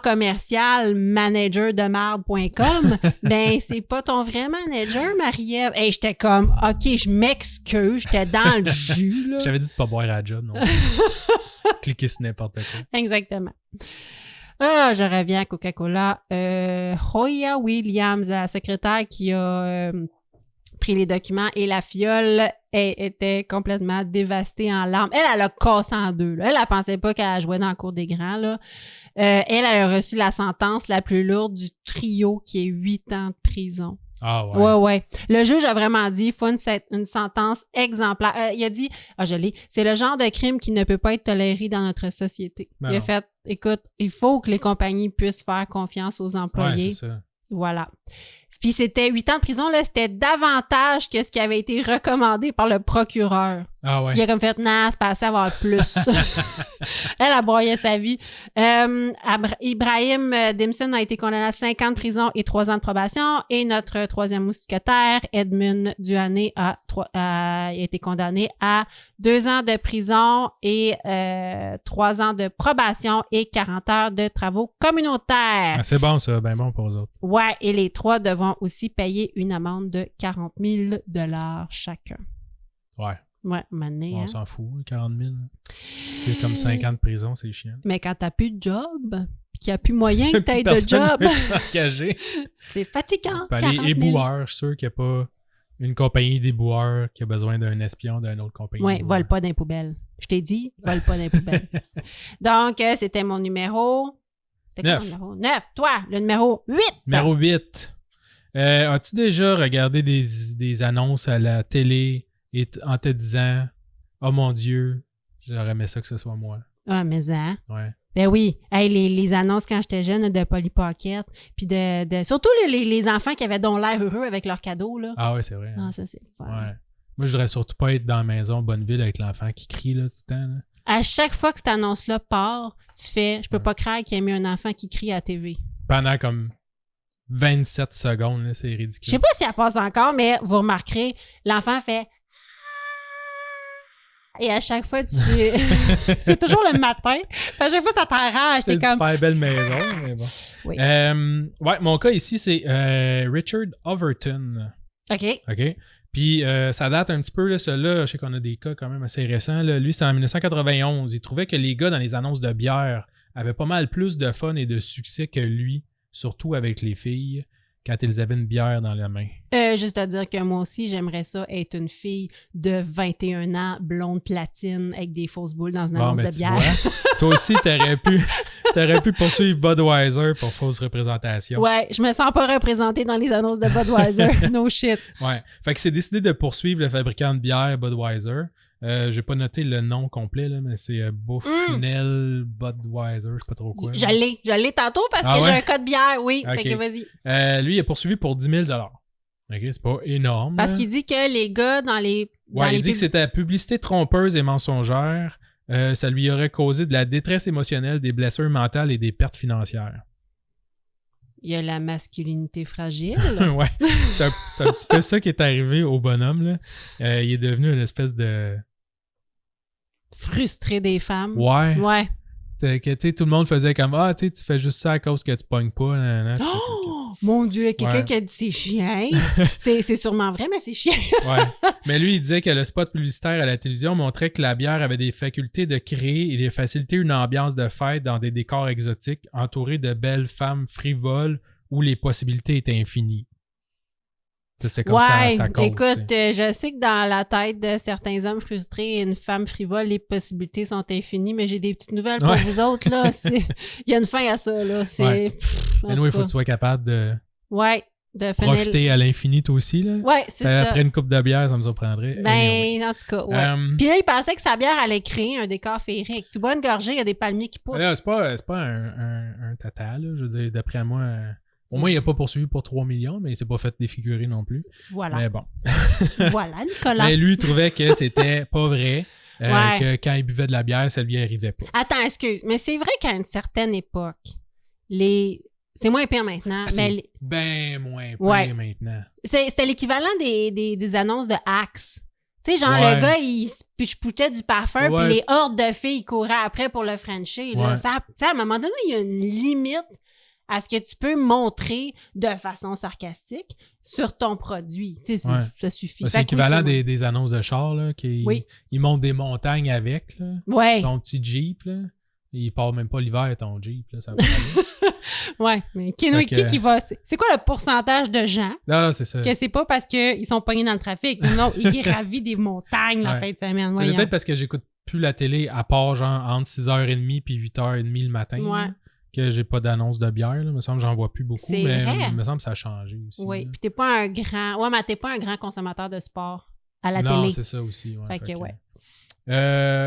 commercial managerdemarde.com? Ben, c'est pas ton vrai manager, Marie-Ève. Et j'étais comme, OK, je m'excuse, j'étais dans le jus, là. J'avais dit de pas boire à la job, non? Cliquer sur n'importe quoi. Exactement. Ah, je reviens à Coca-Cola. Hoya Williams, la secrétaire qui a pris les documents et la fiole était complètement dévastée en larmes. Elle a cassé en deux. Là. Elle pensait pas qu'elle jouait dans la cour des grands. Là. Elle a reçu la sentence la plus lourde du trio qui est 8 ans de prison. Ah ouais. Ouais. Le juge a vraiment dit, il faut une sentence exemplaire. Il a dit, je l'ai, c'est le genre de crime qui ne peut pas être toléré dans notre société. Il a fait, écoute, il faut que les compagnies puissent faire confiance aux employés. Ouais, c'est ça. Voilà. Puis c'était 8 ans de prison, là, c'était davantage que ce qui avait été recommandé par le procureur. Ah ouais. Il a comme fait, non, c'est pas assez avoir plus. Elle a broyé sa vie. Ibrahim Dimson a été condamné à 5 ans de prison et 3 ans de probation. Et notre troisième mousquetaire, Edmund Duhaney, a été condamné à 2 ans de prison et 3 ans de probation et 40 heures de travaux communautaires. Ah, c'est bon, ça. Ben bon pour eux autres. Ouais, et les 3 devront aussi payer une amende de 40 000 $ chacun. Ouais. Ouais, maintenant. On s'en fout, 40 000. C'est comme 5 ans de prison, c'est chiant. Mais quand t'as plus de job, puis qu'il n'y a plus moyen que t'aies de job, c'est fatigant. Tu peux aller éboueur, je suis sûr qu'il n'y a pas une compagnie d'éboueurs qui a besoin d'un espion d'une autre compagnie. Oui, vole pas dans les poubelles. Je t'ai dit, vole pas dans les poubelles. Donc, c'était mon numéro. C'était 9. Quoi, mon numéro? 9. Toi, le numéro 8. Numéro 8. As-tu déjà regardé des annonces à la télé en te disant « Oh mon Dieu, j'aurais aimé ça que ce soit moi. » Ah, mais hein? Ouais. Ben oui. Hey, les annonces quand j'étais jeune de Polly Pocket, puis surtout les enfants qui avaient donc l'air heureux avec leurs cadeaux, là. Ah ouais, c'est vrai. Ah, ça, c'est fun. Ouais. Moi, je voudrais surtout pas être dans la maison Bonneville avec l'enfant qui crie là, tout le temps. Là. À chaque fois que cette annonce-là part, tu fais « Je peux pas croire qu'il y ait mis un enfant qui crie à la TV. » Pendant comme 27 secondes, là, c'est ridicule. Je sais pas si elle passe encore, mais vous remarquerez, l'enfant fait... Et à chaque fois, c'est toujours le matin. À chaque fois, ça t'arrache. C'est une super belle maison, mais bon. Oui. Ouais, mon cas ici, c'est Richard Overton. OK. Puis ça date un petit peu, là, celui-là. Je sais qu'on a des cas quand même assez récents. Là. Lui, c'est en 1991. Il trouvait que les gars dans les annonces de bière avaient pas mal plus de fun et de succès que lui, surtout avec les filles, quand ils avaient une bière dans la main. Juste à dire que moi aussi, j'aimerais ça être une fille de 21 ans, blonde platine, avec des fausses boules dans une annonce de bière. Toi aussi, t'aurais pu poursuivre Budweiser pour fausse représentation. Ouais, je me sens pas représentée dans les annonces de Budweiser. No shit. Ouais. Fait que c'est décidé de poursuivre le fabricant de bière Budweiser. J'ai pas noté le nom complet, là, mais c'est Bushnell Budweiser, je sais pas trop quoi. Je l'ai tantôt parce que j'ai un code bière, oui. Okay. Fait que vas-y. Lui, il a poursuivi pour 10 000 $. OK, c'est pas énorme. Parce qu'il dit que les gars dans les... il dit que c'était la publicité trompeuse et mensongère. Ça lui aurait causé de la détresse émotionnelle, des blessures mentales et des pertes financières. Il y a la masculinité fragile. Ouais, c'est un petit peu ça qui est arrivé au bonhomme. Là. Il est devenu une espèce de... frustré des femmes. Ouais. Que, tout le monde faisait comme « Ah, tu fais juste ça à cause que tu pognes pas. » Oh! Mon Dieu, quelqu'un qui a dit « c'est chiant ». C'est sûrement vrai, mais c'est chiant. Ouais. Mais lui, il disait que le spot publicitaire à la télévision montrait que la bière avait des facultés de créer et de faciliter une ambiance de fête dans des décors exotiques entourés de belles femmes frivoles où les possibilités étaient infinies. C'est comme ça cause. Écoute, je sais que dans la tête de certains hommes frustrés et une femme frivole, les possibilités sont infinies, mais j'ai des petites nouvelles pour vous autres. Là. Il y a une fin à ça. Là. Mais nous, il faut que tu sois capable de... Ouais. profiter à l'infini, toi aussi, là. Ouais, c'est ça. Après une coupe de bière, ça me surprendrait. Ben, anyway. En tout cas, ouais. Puis là, il pensait que sa bière allait créer un décor féerique. Tu bois une gorgée, il y a des palmiers qui poussent. Là, c'est pas un tata, là. Je veux dire, d'après moi... Au moins, il n'a pas poursuivi pour 3 millions, mais il s'est pas fait défigurer non plus. Voilà. Mais bon. Voilà, Nicolas. Mais lui, il trouvait que c'était pas vrai. Que quand il buvait de la bière, ça lui arrivait pas. Attends, excuse. Mais c'est vrai qu'à une certaine époque, c'est moins pire maintenant. C'est bien moins pire maintenant. C'était l'équivalent des annonces de Axe. Tu sais, genre, le gars, il pitch-poutait du parfum, puis les hordes de filles couraient après pour le Frencher. Là. Ça, à un moment donné, il y a une limite à ce que tu peux montrer de façon sarcastique sur ton produit. Tu sais, ça suffit. C'est l'équivalent des annonces de char, là, ils montent des montagnes avec, là. Ouais. Son petit Jeep, là. Il part même pas l'hiver, ton Jeep, là, ça va ouais, mais qui va... C'est quoi le pourcentage de gens? Non, c'est ça. Que c'est pas parce qu'ils sont pognés dans le trafic. Non, ils gravissent des montagnes la fin de semaine. C'est peut-être parce que j'écoute plus la télé à part, genre, entre 6h30 puis 8h30 le matin. Ouais. Que j'ai pas d'annonce de bière, là. Il me semble que j'en vois plus beaucoup, mais il me semble que ça a changé aussi. Oui, puis t'es pas un grand... Ouais, mais t'es pas un grand consommateur de sport à la télé. Non, c'est ça aussi. Fait que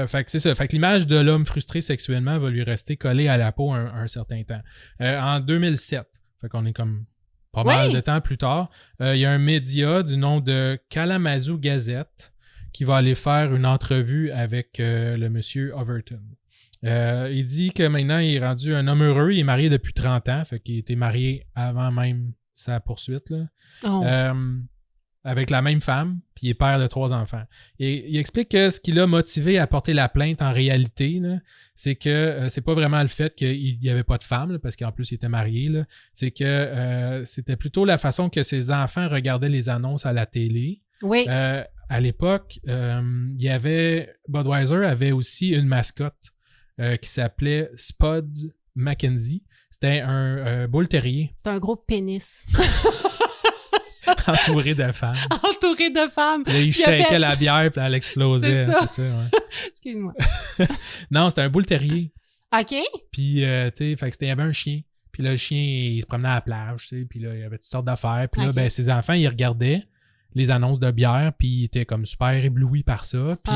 fait que c'est ça. Fait que l'image de l'homme frustré sexuellement va lui rester collée à la peau un certain temps. En 2007, fait qu'on est comme pas mal de temps plus tard, il y a un média du nom de Kalamazoo Gazette qui va aller faire une entrevue avec le monsieur Overton. Il dit que maintenant, il est rendu un homme heureux. Il est marié depuis 30 ans. Fait qu'il était marié avant même sa poursuite, là. Oh. Avec la même femme, puis il est père de 3 enfants. Et il explique que ce qui l'a motivé à porter la plainte en réalité, là, c'est que c'est pas vraiment le fait qu'il n'y avait pas de femme, là, parce qu'en plus il était marié, là, c'est que c'était plutôt la façon que ses enfants regardaient les annonces à la télé. Oui. À l'époque, il y avait Budweiser avait aussi une mascotte qui s'appelait Spuds Mackenzie. C'était un bull terrier. C'est un gros pénis. Entouré de femmes. Entouré de femmes. Là, il shakeait la bière, puis elle explosait. C'est ça, Excuse-moi. Non, c'était un bull terrier. OK. Puis, tu sais, il y avait un chien. Puis là, le chien, il se promenait à la plage, tu sais. Puis là, il y avait toutes sortes d'affaires. Puis là, ben, ses enfants, ils regardaient les annonces de bière, puis ils étaient comme super éblouis par ça. Puis,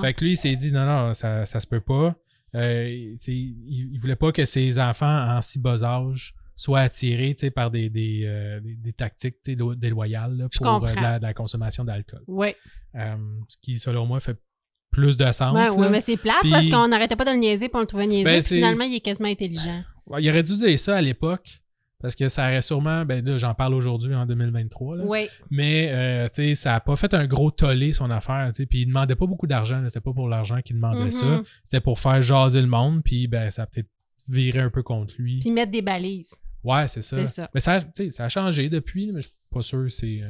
fait que lui, il s'est dit, non, ça se peut pas. Il voulait pas que ses enfants en si bas âge soient attirés par des tactiques déloyales là, pour de la consommation d'alcool. Oui. Ce qui, selon moi, fait plus de sens. Oui, mais c'est plate parce qu'on n'arrêtait pas de le niaiser puis on le trouvait niaiseux. Puis finalement, il est quasiment intelligent. Il aurait dû dire ça à l'époque. Parce que ça aurait sûrement... Ben là, j'en parle aujourd'hui en 2023. Là, oui. Mais, tu sais, ça n'a pas fait un gros tollé, son affaire. Puis il demandait pas beaucoup d'argent. C'était pas pour l'argent qu'il demandait ça. C'était pour faire jaser le monde. Puis, ben, ça a peut-être viré un peu contre lui. Puis mettre des balises. Ouais, c'est ça. Mais ça a changé depuis, mais je suis pas sûr que c'est...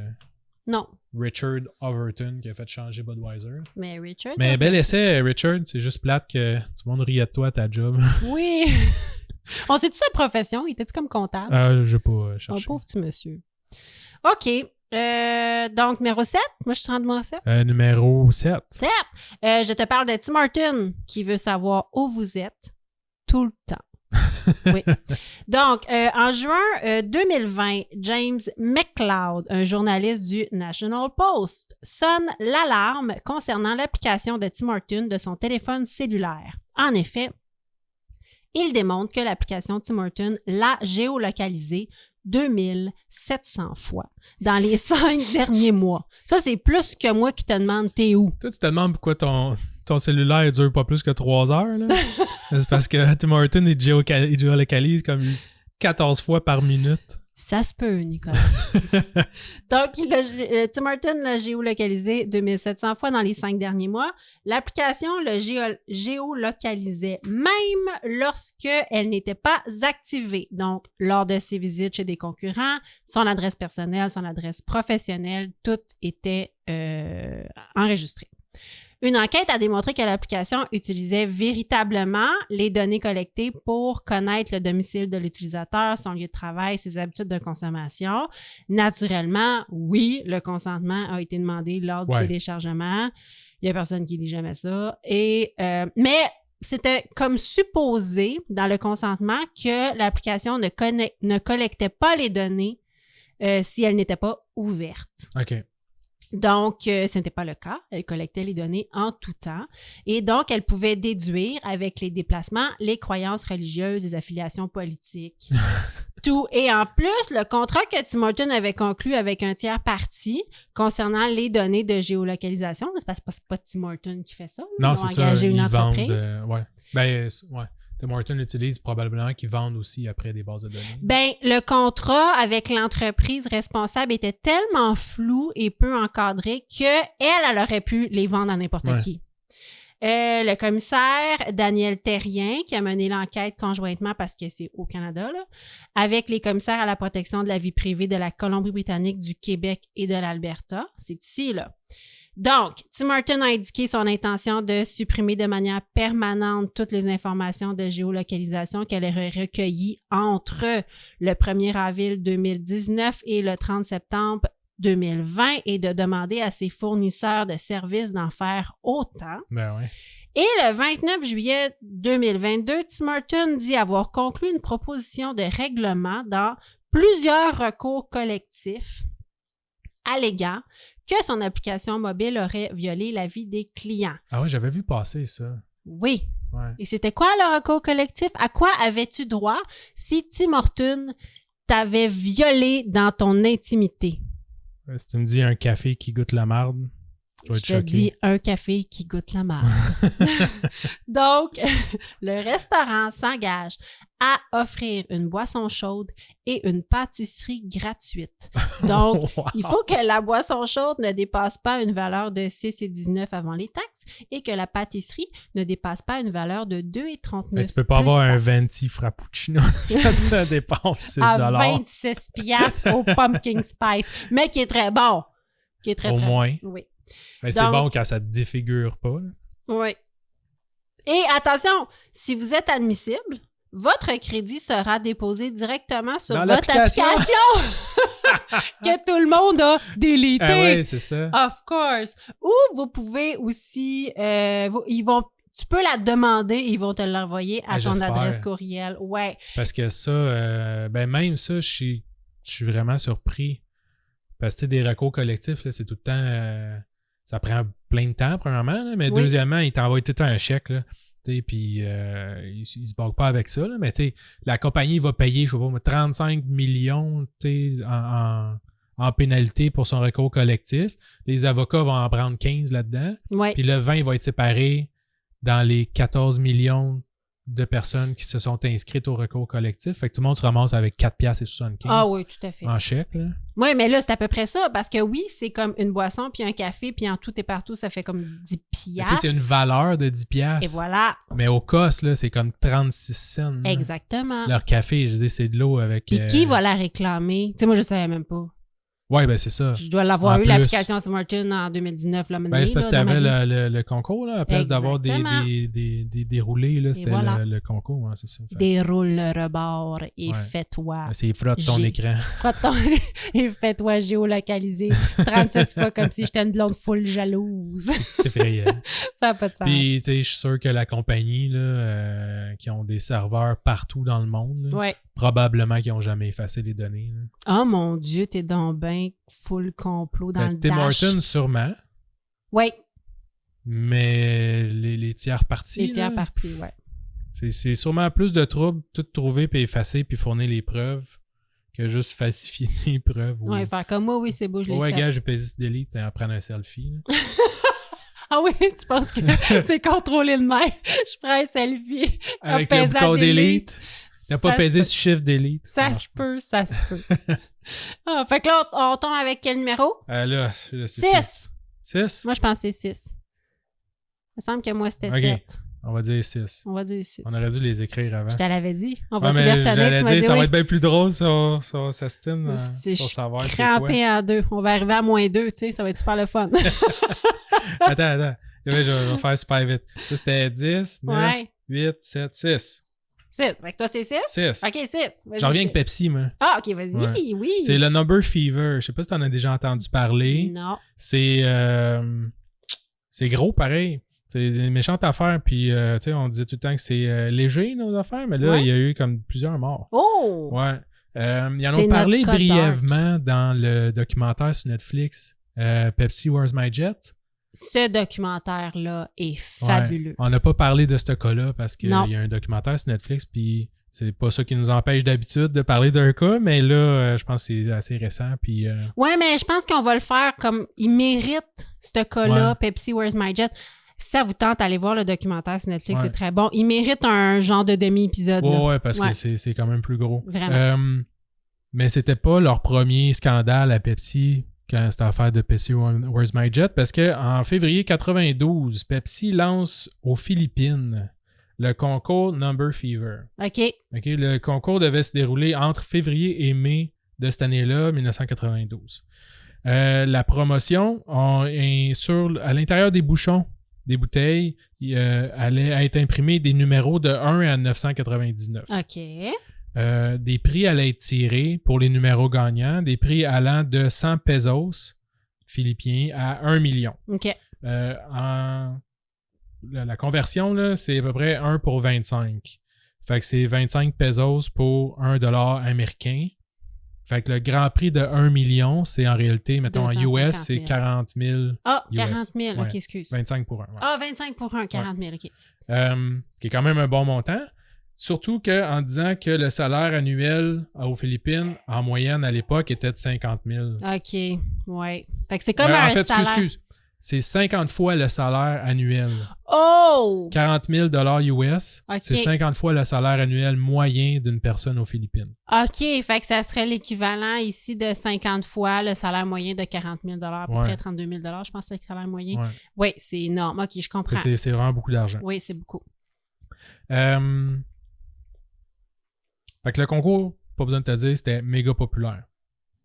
Non. Richard Overton qui a fait changer Budweiser. Mais Richard... Mais bel essai, Richard. C'est juste plate que tout le monde riait de toi à ta job. Oui. On sait-tu sa profession? Il était-tu comme comptable? Je vais pas chercher. Oh, pauvre petit monsieur. OK. Donc, numéro 7. Moi, je suis rendu à 7. Numéro 7. 7. Je te parle de Tim Horton qui veut savoir où vous êtes tout le temps. Oui. Donc, en juin 2020, James McLeod, un journaliste du National Post, sonne l'alarme concernant l'application de Tim Horton de son téléphone cellulaire. En effet, il démontre que l'application Tim Horton l'a géolocalisé 2700 fois dans les 5 derniers mois. Ça, c'est plus que moi qui te demande t'es où. Toi, tu te demandes pourquoi ton cellulaire dure pas plus que 3 heures. Là. C'est parce que Tim Horton, il géolocalise comme 14 fois par minute. Ça se peut, Nicolas. Donc, Tim Horton l'a géolocalisé 2700 fois dans les 5 derniers mois. L'application le géolocalisait même lorsqu'elle n'était pas activée. Donc, lors de ses visites chez des concurrents, son adresse personnelle, son adresse professionnelle, tout était enregistré. Une enquête a démontré que l'application utilisait véritablement les données collectées pour connaître le domicile de l'utilisateur, son lieu de travail, ses habitudes de consommation. Naturellement, oui, le consentement a été demandé lors du téléchargement. Il n'y a personne qui lit jamais ça. Mais c'était comme supposé dans le consentement que l'application ne collectait pas les données si elle n'était pas ouverte. OK. Donc, ce n'était pas le cas. Elle collectait les données en tout temps. Et donc, elle pouvait déduire avec les déplacements les croyances religieuses, les affiliations politiques, tout. Et en plus, le contrat que Tim Horton avait conclu avec un tiers parti concernant les données de géolocalisation, c'est parce que c'est pas Tim Horton qui fait ça. Non, ils ont engagé une entreprise. Ouais. Ben, ouais. Tim Horton utilise probablement qu'ils vendent aussi après des bases de données. Ben, le contrat avec l'entreprise responsable était tellement flou et peu encadré qu'elle aurait pu les vendre à n'importe qui. Le commissaire Daniel Terrien, qui a mené l'enquête conjointement parce que c'est au Canada, là, avec les commissaires à la protection de la vie privée de la Colombie-Britannique, du Québec et de l'Alberta. C'est ici, là. Donc, Tim Horton a indiqué son intention de supprimer de manière permanente toutes les informations de géolocalisation qu'elle aurait recueillies entre le 1er avril 2019 et le 30 septembre 2020 et de demander à ses fournisseurs de services d'en faire autant. Ben ouais. Et le 29 juillet 2022, Tim Horton dit avoir conclu une proposition de règlement dans plusieurs recours collectifs alléguant que son application mobile aurait violé la vie des clients. Ah ouais, j'avais vu passer ça. Oui. Ouais. Et c'était quoi le recours collectif? À quoi avais-tu droit si Tim Horton t'avait violé dans ton intimité? Si tu me dis un café qui goûte la marde, je vais être choqué. Je te dis un café qui goûte la marde. Donc, le restaurant s'engage à offrir une boisson chaude et une pâtisserie gratuite. Donc, Wow. il faut que la boisson chaude ne dépasse pas une valeur de 6,19 avant les taxes et que la pâtisserie ne dépasse pas une valeur de 2,39. Mais tu peux pas avoir un taxes. venti frappuccino, ça te dépense 6 À 26 piastres au pumpkin spice, mais qui est très bon. Qui est très, Au très moins. bon. Oui. Mais c'est Donc, bon quand ça te défigure pas. Là. Oui. Et attention, si vous êtes admissible, votre crédit sera déposé directement sur Dans votre application que tout le monde a délité. Ah ouais, c'est ça. Of course. Ou vous pouvez aussi, tu peux la demander et ils vont te l'envoyer à ton J'espère. adresse courriel. Ouais. Parce que ça, même ça, je suis vraiment surpris. Parce que des recours collectifs, là, c'est tout le temps... ça prend plein de temps, premièrement, là, mais deuxièmement, ils t'envoient tout le temps un chèque, là. Puis ils se boguent pas avec ça, là, mais la compagnie va payer, je sais pas, 35 millions en pénalité pour son recours collectif. Les avocats vont en prendre 15 là-dedans. Ouais. Puis le 20 va être séparé dans les 14 millions de personnes qui se sont inscrites au recours collectif. Fait que tout le monde se ramasse avec 4,75$ Ah oui, tout à fait. en chèque. Là. Oui, mais là, c'est à peu près ça, parce que oui, c'est comme une boisson puis un café, puis en tout et partout, ça fait comme 10 piastres. C'est une valeur de 10$. Et voilà. Mais au cost, là, c'est comme 36 cents. Là. Exactement. Leur café, je dis, c'est de l'eau avec... Puis qui va la réclamer? Tu sais, moi, je savais même pas. Oui, ben c'est ça. Je dois l'avoir En eu, plus. l'application Tim Horton, en 2019. Là, Ben, c'est parce que tu avais le concours, là, à place d'avoir des déroulés, là, c'était voilà. le concours, hein, c'est ça. Fait. Déroule le rebord et fais-toi. C'est frotte ton écran. Frotte ton... et fais-toi géolocaliser 36 fois comme si j'étais une blonde full jalouse. C'est effrayant. Ça n'a pas de sens. Puis, tu sais, je suis sûr que la compagnie, là, qui ont des serveurs partout dans le monde, là, probablement qu'ils n'ont jamais effacé les données. Là. Oh mon Dieu, t'es donc ben full complot dans le Tim dash. Horton, sûrement. Oui. Mais les tiers parties. Les tiers parties, oui. C'est sûrement plus de trouble, tout trouver, puis effacer, puis fournir les preuves, que juste falsifier les preuves. Oui, faire comme moi, oui, c'est beau, je l'ai fait. Ouais, gars, j'ai pesé sur delete, puis en prendre un selfie. Ah oui, tu penses que c'est contrôler le main? Je prends un selfie. Avec le bouton delete. T'as pas pesé sur shift delete. Ça se peut. Ah, fait que là, on tombe avec quel numéro? Là, 6. 6? Moi, je pensais 6. Il me semble que moi, c'était 7. On va dire 6. On va dire 6. On aurait dû les écrire avant. Je te l'avais dit. On ouais, va-tu les retenir? Tu m'as dit ça oui. va être bien plus drôle sur Sastine. C'est pour savoir c'est crampé quoi. en 2. On va arriver à -2, tu sais. Ça va être super le fun. Attends. Je vais faire super vite. Ça, c'était 10, 9, 8, 7, 6. 6. Fait que toi, c'est 6? 6. OK, 6. J'en reviens avec Pepsi, moi. Ah, OK, vas-y. Ouais. Oui. C'est le Number Fever. Je sais pas si t'en as déjà entendu parler. Non. C'est gros, pareil. C'est une méchante affaire. Puis, tu sais, on disait tout le temps que c'est léger, nos affaires. Mais là, il y a eu comme plusieurs morts. Oh! Ouais. Ils en C'est ont parlé notre code brièvement dans le documentaire sur Netflix, Pepsi Where's My Jet? Ce documentaire-là est fabuleux. Ouais. On n'a pas parlé de ce cas-là parce qu'il y Non. a un documentaire sur Netflix, puis c'est pas ça qui nous empêche d'habitude de parler d'un cas, mais là, je pense que c'est assez récent. Puis, Ouais, mais je pense qu'on va le faire comme il mérite ce cas-là, Ouais. Pepsi Where's My Jet. Si ça vous tente, allez voir le documentaire sur Netflix, Ouais. c'est très bon. Il mérite un genre de demi-épisode. là. ouais, parce Ouais. que c'est quand même plus gros. Vraiment. Mais c'était pas leur premier scandale à Pepsi quand c'était l'affaire de Pepsi Where's My Jet, parce qu'en février 92, Pepsi lance aux Philippines le concours Number Fever. OK. OK, le concours devait se dérouler entre février et mai de cette année-là, 1992. La promotion, à l'intérieur des bouchons des bouteilles, allait être imprimé des numéros de 1 à 999. OK. Des prix allaient être tirés pour les numéros gagnants, des prix allant de 100 pesos philippiens à 1 million. OK. La conversion, là, c'est à peu près 1 pour 25. Fait que c'est 25 pesos pour $1 américain. Fait que le grand prix de 1 million, c'est en réalité, mettons, en 250 US, c'est 40 000. Ah, US. 40 000. Ouais. OK, excuse. 25 pour 1. Ouais. Ah, 25 pour 1, 40 000. OK. Qui est quand même un bon montant. Surtout qu'en disant que le salaire annuel aux Philippines, en moyenne à l'époque, était de 50 000. OK. Ouais. Fait que c'est comme en un fait, salaire. excuse. C'est 50 fois le salaire annuel. Oh! 40 000 US, OK. c'est 50 fois le salaire annuel moyen d'une personne aux Philippines. OK. Fait que ça serait l'équivalent ici de 50 fois le salaire moyen de 40 000 à peu Ouais. près 32 000 je pense que c'est le salaire moyen. Ouais. Oui, c'est énorme. OK, je comprends. C'est vraiment beaucoup d'argent. Oui, c'est beaucoup. Fait que le concours, pas besoin de te dire, c'était méga populaire.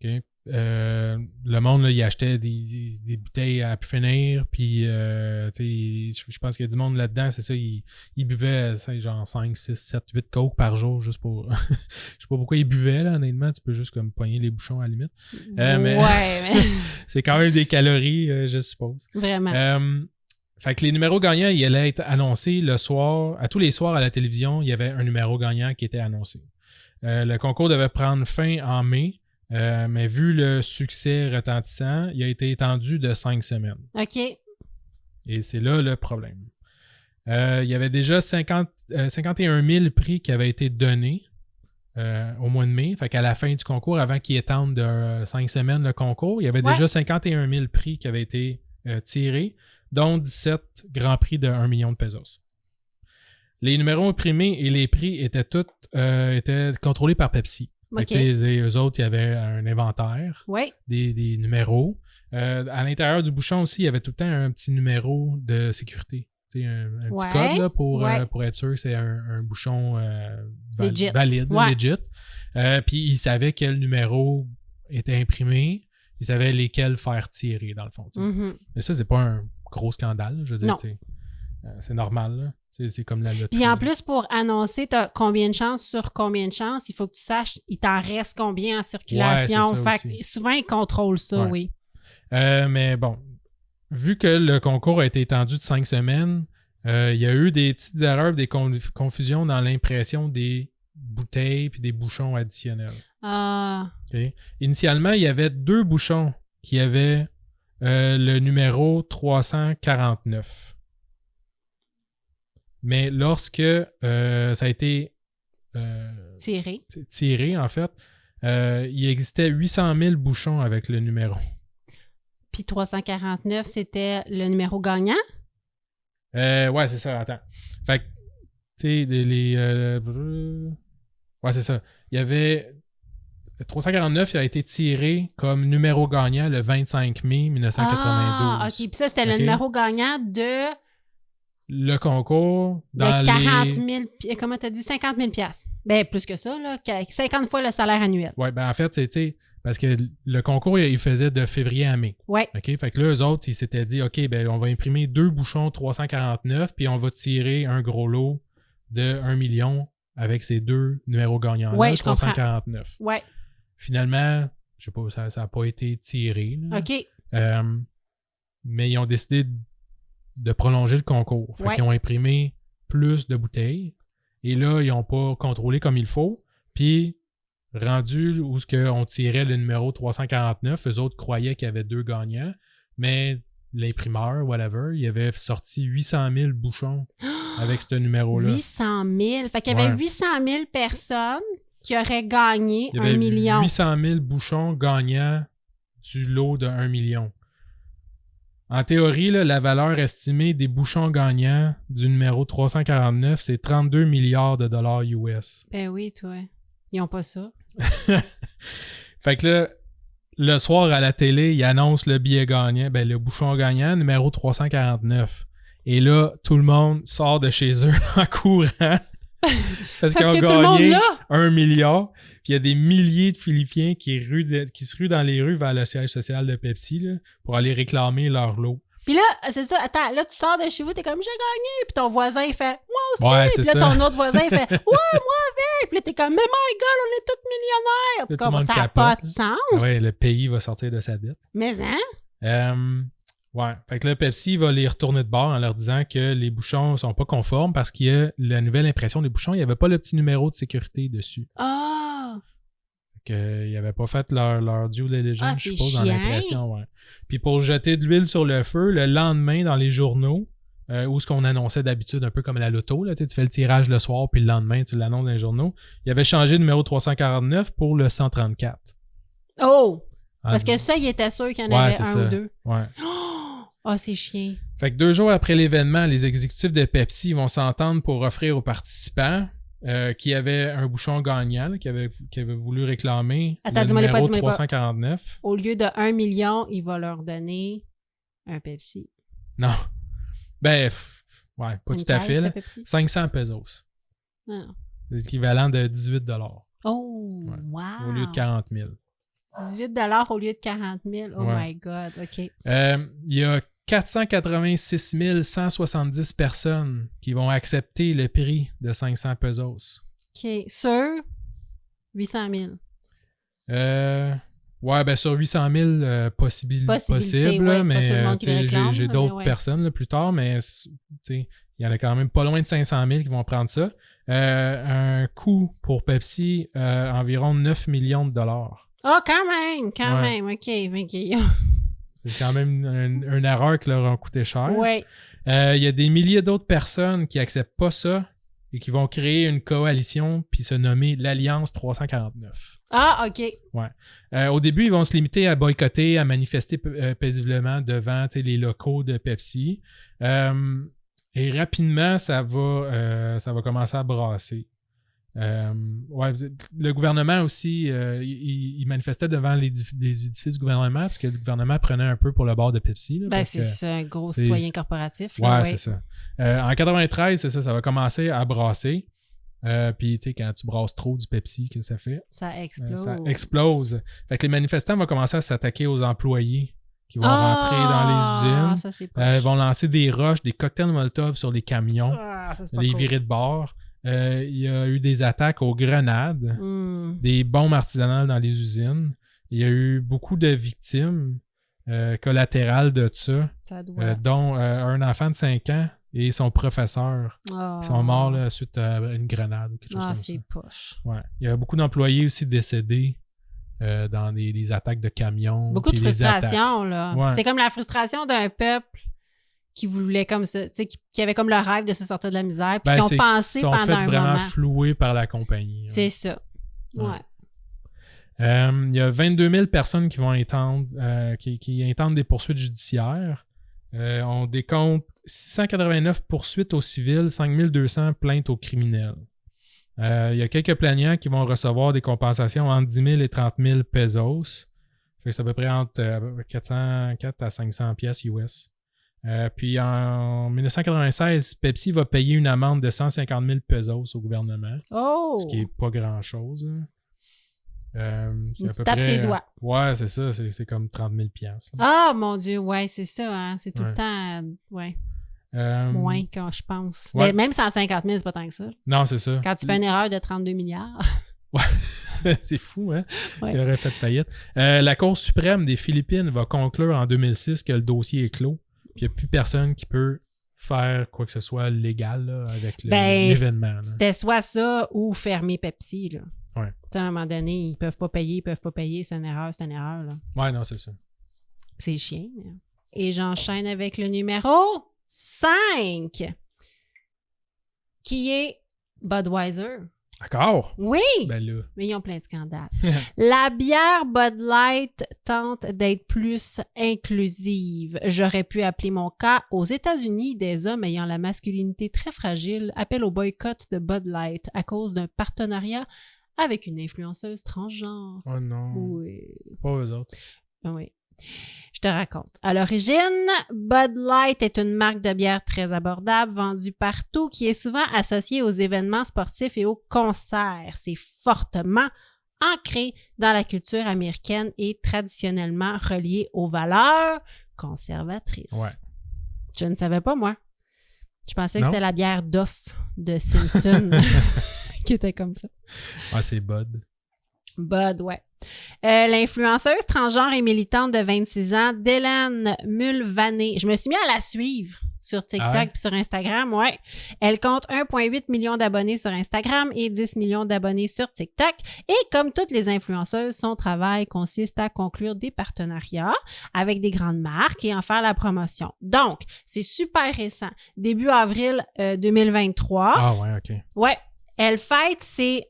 OK? Le monde, là, il achetait des bouteilles à pu finir, puis je pense qu'il y a du monde là-dedans, c'est ça, ils buvaient genre 5, 6, 7, 8 coke par jour juste pour... Je sais pas pourquoi ils buvaient, là, honnêtement, tu peux juste comme pogner les bouchons à la limite. Mais c'est quand même des calories, je suppose. Vraiment. Fait que les numéros gagnants, ils allaient être annoncés le soir. À tous les soirs à la télévision, il y avait un numéro gagnant qui était annoncé. Le concours devait prendre fin en mai, mais vu le succès retentissant, il a été étendu de 5 semaines. OK. Et c'est là le problème. Il y avait déjà 51 000 prix qui avaient été donnés au mois de mai. Fait qu'à la fin du concours, avant qu'il étende de 5 semaines le concours, il y avait déjà 51 000 prix qui avaient été tirés, dont 17 grands prix de 1 million de pesos. Les numéros imprimés et les prix étaient étaient contrôlés par Pepsi. OK. Eux autres, il y avait un inventaire, Oui. des numéros. À l'intérieur du bouchon aussi, il y avait tout le temps un petit numéro de sécurité. Un petit code là, pour être sûr que c'est un bouchon valide, legit. Puis ils savaient quel numéro était imprimé. Ils savaient lesquels faire tirer, dans le fond. Mm-hmm. Mais ça, c'est pas un gros scandale. Je veux dire, c'est normal. Là. C'est comme la loterie. Puis en plus, pour annoncer t'as combien de chances sur combien de chances, il faut que tu saches il t'en reste combien en circulation. Ouais, fait que souvent, ils contrôlent ça, oui. Mais bon, vu que le concours a été étendu de 5 semaines, il y a eu des petites erreurs, des confusions dans l'impression des bouteilles puis des bouchons additionnels. Okay. Initialement, il y avait 2 bouchons qui avaient le numéro 349. Mais lorsque ça a été tiré, en fait, il existait 800 000 bouchons avec le numéro. Puis 349, c'était le numéro gagnant? Ouais, c'est ça. Attends. Fait que, tu sais, ouais, c'est ça. Il y avait... 349, il a été tiré comme numéro gagnant le 25 mai 1992. Ah, OK. Puis ça, c'était le numéro gagnant de... Le concours dans de 40 000... Comment t'as dit? 50 000 $. Ben, plus que ça, là. 50 fois le salaire annuel. Ouais, ben en fait, c'était... Parce que le concours, il faisait de février à mai. Ouais. OK? Fait que là, eux autres, ils s'étaient dit, OK, ben on va imprimer 2 bouchons 349, puis on va tirer un gros lot de 1 million avec ces 2 numéros gagnants-là, ouais, 349. Ouais. Finalement, je sais pas, ça n'a pas été tiré. Là. OK. Mais ils ont décidé de prolonger le concours. Fait qu'ils ont imprimé plus de bouteilles. Et là, ils n'ont pas contrôlé comme il faut. Puis, rendu où on tirait le numéro 349, eux autres croyaient qu'il y avait 2 gagnants, mais l'imprimeur, whatever, il avait sorti 800 000 bouchons avec ce numéro-là. 800 000. Fait qu'il y avait 800 000 personnes qui auraient gagné 1 million. Il y avait 800 000 bouchons gagnants du lot de 1 million. En théorie, là, la valeur estimée des bouchons gagnants du numéro 349, c'est 32 milliards de dollars US. Ben oui, toi. Ils n'ont pas ça. Fait que là, le soir à la télé, ils annoncent le billet gagnant, le bouchon gagnant, numéro 349. Et là, tout le monde sort de chez eux en courant. Parce qu'ils ont gagné 1 milliard. Puis il y a des milliers de Philippiens qui se ruent dans les rues vers le siège social de Pepsi là, pour aller réclamer leur lot. Puis là, c'est ça, attends, là, tu sors de chez vous, t'es comme, j'ai gagné. Puis ton voisin, il fait, moi aussi. Ouais, puis là, ton autre voisin, il fait, ouais, moi avec. Puis là, t'es comme, mais my God, on est tous millionnaires. Tu comprends, ça n'a pas de sens. Ouais, le pays va sortir de sa dette. Mais, hein? Ouais. Fait que là, Pepsi va les retourner de bord en leur disant que les bouchons sont pas conformes parce qu'il y a la nouvelle impression des bouchons, il n'y avait pas le petit numéro de sécurité dessus. Ah! Fait qu'ils n'avaient pas fait leur due diligence, je suppose, chiant. dans l'impression, ouais. Puis pour jeter de l'huile sur le feu, le lendemain, dans les journaux, où ce qu'on annonçait d'habitude, un peu comme à la loto, là, tu fais le tirage le soir, puis le lendemain, tu l'annonces dans les journaux, il avait changé le numéro 349 pour le 134. Oh! Parce que ça, il était sûr qu'il y en avait un ou deux. Ouais. Oh, c'est chiant. Fait que 2 jours après l'événement, les exécutifs de Pepsi vont s'entendre pour offrir aux participants qui avaient un bouchon gagnant, là, qui avaient voulu réclamer le numéro 349. Au lieu de 1 million, il va leur donner un Pepsi. Non. Ouais, pas une tout à fait. Là. 500 pesos. Ah. C'est l'équivalent de 18 $. Oh, ouais. Wow! Au lieu de 40 000. 18 $ au lieu de 40 000. Oh my God, OK. Il y a 486 170 personnes qui vont accepter le prix de 500 pesos. OK. Sur 800 000. Ouais, sur 800 000 possible, ouais, mais j'ai d'autres personnes là, plus tard, mais il y en a quand même pas loin de 500 000 qui vont prendre ça. Un coût pour Pepsi, environ 9 millions de dollars. Ah, quand même. OK. C'est quand même une erreur qui leur a coûté cher. Oui. Il y a des milliers d'autres personnes qui n'acceptent pas ça et qui vont créer une coalition puis se nommer l'Alliance 349. Ah, OK. Ouais. Au début, ils vont se limiter à boycotter, à manifester paisiblement devant les locaux de Pepsi. Et rapidement, ça va commencer à brasser. Le gouvernement aussi, il manifestait devant les édifices du gouvernement parce que le gouvernement prenait un peu pour le bord de Pepsi. Là, c'est ça, un gros citoyen corporatif. Là, c'est ça. En 93, c'est ça va commencer à brasser. Puis, tu sais, quand tu brasses trop du Pepsi, qu'est-ce que ça fait? Ça explose. Ça explose. Fait que les manifestants vont commencer à s'attaquer aux employés qui vont rentrer dans les usines. Ça, c'est poche. Ils vont lancer des roches, des cocktails Molotov sur les camions, ça, c'est pas les cool. virer de bord. Il y a eu des attaques aux grenades, des bombes artisanales dans les usines. Il y a eu beaucoup de victimes collatérales de ça, dont un enfant de 5 ans et son professeur qui sont morts là, suite à une grenade ou quelque chose comme ça. C'est poche. Ouais. Il y a beaucoup d'employés aussi décédés dans des attaques de camions. Beaucoup de frustration, là. Ouais. C'est comme la frustration d'un peuple qui voulait comme ça, tu sais, qui avait comme le rêve de se sortir de la misère, puis qui ont pensé pendant un moment. Ils sont vraiment floués par la compagnie. C'est ça. Ouais. Il y a 22 000 personnes qui vont qui intentent des poursuites judiciaires. On décompte 689 poursuites aux civils, 5200 plaintes aux criminels. Il y a quelques plaignants qui vont recevoir des compensations entre 10 000 et 30 000 pesos. Fait que c'est à peu près entre 404 à 500 pièces US. Puis en 1996, Pepsi va payer une amende de 150 000 pesos au gouvernement. Oh! Ce qui n'est pas grand-chose. Tu tapes ses doigts. Ouais, c'est ça. C'est comme 30 000 piastres. Ah, mon Dieu, ouais, c'est ça. Hein? C'est tout le temps, moins quand je pense. Ouais. Mais même 150 000, c'est pas tant que ça. Non, c'est ça. Quand tu fais une erreur de 32 milliards. Ouais, c'est fou, hein? Ouais. Il aurait fait faillite. La Cour suprême des Philippines va conclure en 2006 que le dossier est clos. Puis il n'y a plus personne qui peut faire quoi que ce soit légal là, avec l'événement. Là. C'était soit ça ou fermer Pepsi. Là. Ouais. À un moment donné, ils peuvent pas payer, c'est une erreur. Là. Ouais, non, c'est ça. C'est chiant. Et j'enchaîne avec le numéro 5, qui est Budweiser. D'accord? Oui! Ben là. Mais ils ont plein de scandales. La bière Bud Light tente d'être plus inclusive. J'aurais pu appeler mon cas. Aux États-Unis, des hommes ayant la masculinité très fragile appellent au boycott de Bud Light à cause d'un partenariat avec une influenceuse transgenre. Oh non. Oui. Pas eux autres. Oui. Je te raconte. À l'origine, Bud Light est une marque de bière très abordable, vendue partout, qui est souvent associée aux événements sportifs et aux concerts. C'est fortement ancré dans la culture américaine et traditionnellement relié aux valeurs conservatrices. Ouais. Je ne savais pas, moi. Je pensais que Non? c'était la bière Duff de Simpson qui était comme ça. Ah, c'est Bud. Bud, ouais. L'influenceuse transgenre et militante de 26 ans, Dylan Mulvaney. Je me suis mis à la suivre sur TikTok et sur Instagram, ouais. Elle compte 1,8 million d'abonnés sur Instagram et 10 millions d'abonnés sur TikTok. Et comme toutes les influenceuses, son travail consiste à conclure des partenariats avec des grandes marques et en faire la promotion. Donc, c'est super récent. Début avril 2023. Ah ouais, OK. Ouais. Elle fête ses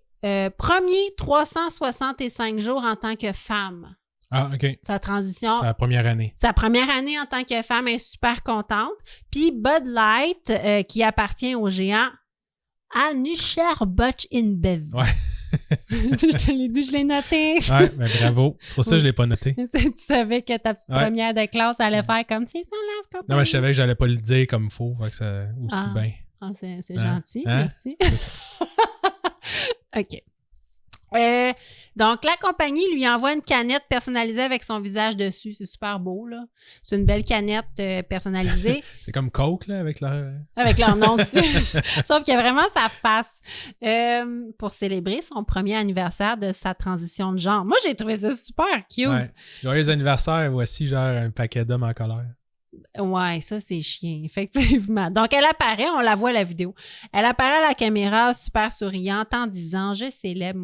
premiers 365 jours en tant que femme. Ah, OK. Sa transition. C'est la première année. Sa première année en tant que femme, elle est super contente. Puis Bud Light, qui appartient au géant Anheuser-Busch InBev. Ouais. Je te l'ai dit, je l'ai noté. Ouais, ben bravo. Pour ça, je l'ai pas noté. Tu savais que ta petite première de classe allait faire comme c'est son lave compagnie. Non, mais je savais que j'allais pas le dire comme il faut. Fait que ça aussi bien. Ah, c'est gentil, merci. C'est ça. OK. Donc, la compagnie lui envoie une canette personnalisée avec son visage dessus. C'est super beau, là. C'est une belle canette personnalisée. C'est comme Coke, là, avec leur... Avec leur nom dessus. Sauf qu'il y a vraiment sa face. Pour célébrer son premier anniversaire de sa transition de genre. Moi, j'ai trouvé ça super cute. Ouais. Joyeux anniversaire, voici genre un paquet d'hommes en colère. Ouais, ça, c'est chiant, effectivement. Donc, elle apparaît, on la voit à la vidéo. Elle apparaît à la caméra super souriante en disant « Je célèbre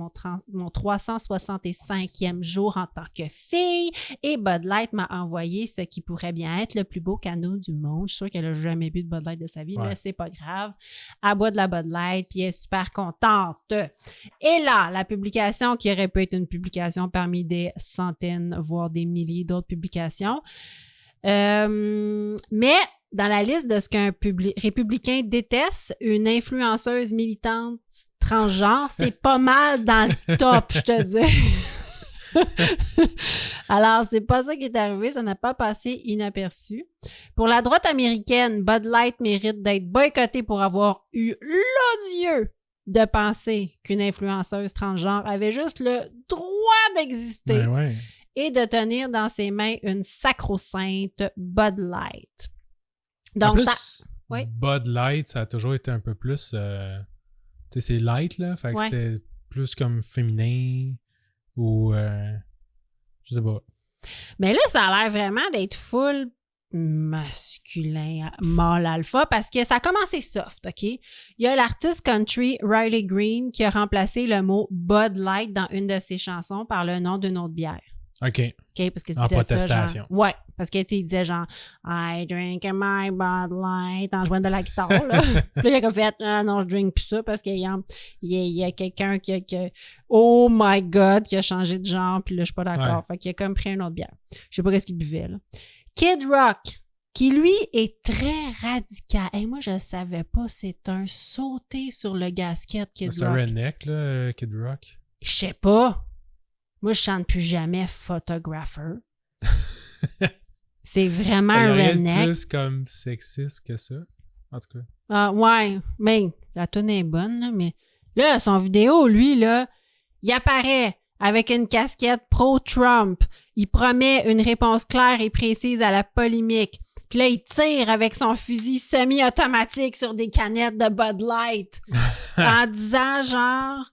mon 365e jour en tant que fille et Bud Light m'a envoyé ce qui pourrait bien être le plus beau canot du monde. » Je suis sûre qu'elle n'a jamais bu de Bud Light de sa vie, mais c'est pas grave. Elle boit de la Bud Light puis elle est super contente. Et là, la publication qui aurait pu être une publication parmi des centaines, voire des milliers d'autres publications, mais dans la liste de ce qu'un républicain déteste, une influenceuse militante transgenre, c'est pas mal dans le top, je te dis. Alors, c'est pas ça qui est arrivé, ça n'a pas passé inaperçu. Pour la droite américaine, Bud Light mérite d'être boycotté pour avoir eu l'odieux de penser qu'une influenceuse transgenre avait juste le droit d'exister. Ben ouais. Et de tenir dans ses mains une sacro-sainte Bud Light. Donc, en plus, ça... Oui? Bud Light, ça a toujours été un peu plus... tu sais, c'est light, là. Fait que c'était plus comme féminin ou... je sais pas. Mais là, ça a l'air vraiment d'être full masculin, mâle alpha, parce que ça a commencé soft, OK? Il y a l'artiste country Riley Green qui a remplacé le mot Bud Light dans une de ses chansons par le nom d'une autre bière. OK. OK, parce que en protestation. Ça, genre, ouais, parce que, tu sais, il disait genre « I drink my Bud Light » en jouant de la guitare, là. Puis là, il a comme fait « Ah non, je drink plus ça » parce qu'il y a quelqu'un qui oh my God, qui a changé de genre, puis là, je suis pas d'accord. Fait qu'il a comme pris une autre bière. Je sais pas qu'est-ce qu'il buvait, là. Kid Rock, qui, lui, est très radical. Et moi, je savais pas, c'est un sauté sur le gasket, Kid Rock. C'est un redneck, là, Kid Rock. Je sais pas. Moi, je chante plus jamais Photographer. C'est vraiment un redneck. Plus comme sexiste que ça, en tout cas. Ah, ouais, mais la tune est bonne, là, mais là, son vidéo, lui, là, il apparaît avec une casquette pro-Trump. Il promet une réponse claire et précise à la polémique. Puis là, il tire avec son fusil semi-automatique sur des canettes de Bud Light en disant genre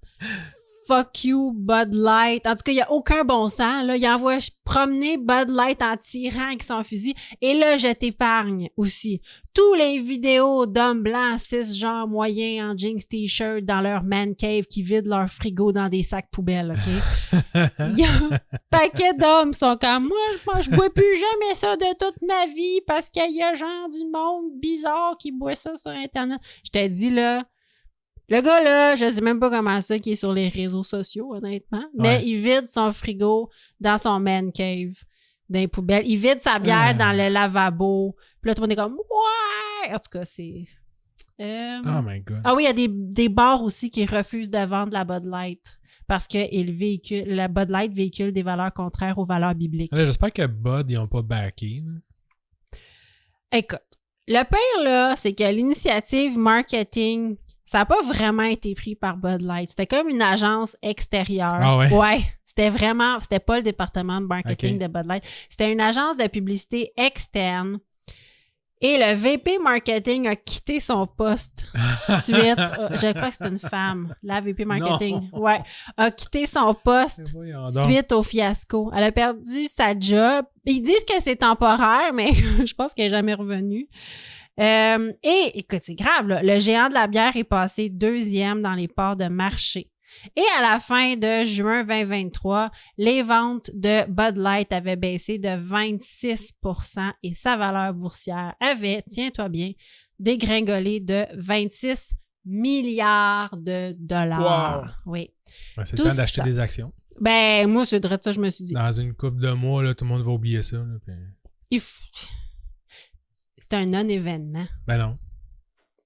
fuck you, Bud Light. En tout cas, il n'y a aucun bon sens. Là. Il envoie promener Bud Light en tirant avec son fusil. Et là, je t'épargne aussi. Tous les vidéos d'hommes blancs, cisgenres, moyens, en jeans, t-shirt, dans leur man cave qui vident leur frigo dans des sacs poubelles, OK? Il y a un paquet d'hommes qui sont comme moi, je bois plus jamais ça de toute ma vie parce qu'il y a genre du monde bizarre qui boit ça sur Internet. Je t'ai dit, là, le gars, là, je sais même pas comment ça qui est sur les réseaux sociaux, honnêtement, mais il vide son frigo dans son man cave, dans les poubelles. Il vide sa bière dans le lavabo. Puis là, tout le monde est comme « Ouais! » En tout cas, c'est... Oh my God. Ah oui, il y a des bars aussi qui refusent de vendre la Bud Light parce que la Bud Light véhicule des valeurs contraires aux valeurs bibliques. Là, j'espère que Bud, ils n'ont pas backé. Là. Écoute, le pire, là, c'est que l'initiative marketing, ça n'a pas vraiment été pris par Bud Light. C'était comme une agence extérieure. Ah ouais? Ouais. C'était pas le département de marketing de Bud Light. C'était une agence de publicité externe. Et le VP marketing a quitté son poste suite, je crois que c'est une femme, la VP marketing, a quitté son poste suite au fiasco. Elle a perdu sa job. Ils disent que c'est temporaire, mais je pense qu'elle n'est jamais revenue. Et écoute, c'est grave, là. Le géant de la bière est passé 2e dans les parts de marché. Et à la fin de juin 2023, les ventes de Bud Light avaient baissé de 26% et sa valeur boursière avait, tiens-toi bien, dégringolé de 26 milliards de dollars. Wow. Oui. Ben, c'est le temps d'acheter des actions. Ben, moi, c'est de ça que je me suis dit. Dans une couple de mois, là, tout le monde va oublier ça. Là, puis... C'est un non-événement. Ben non.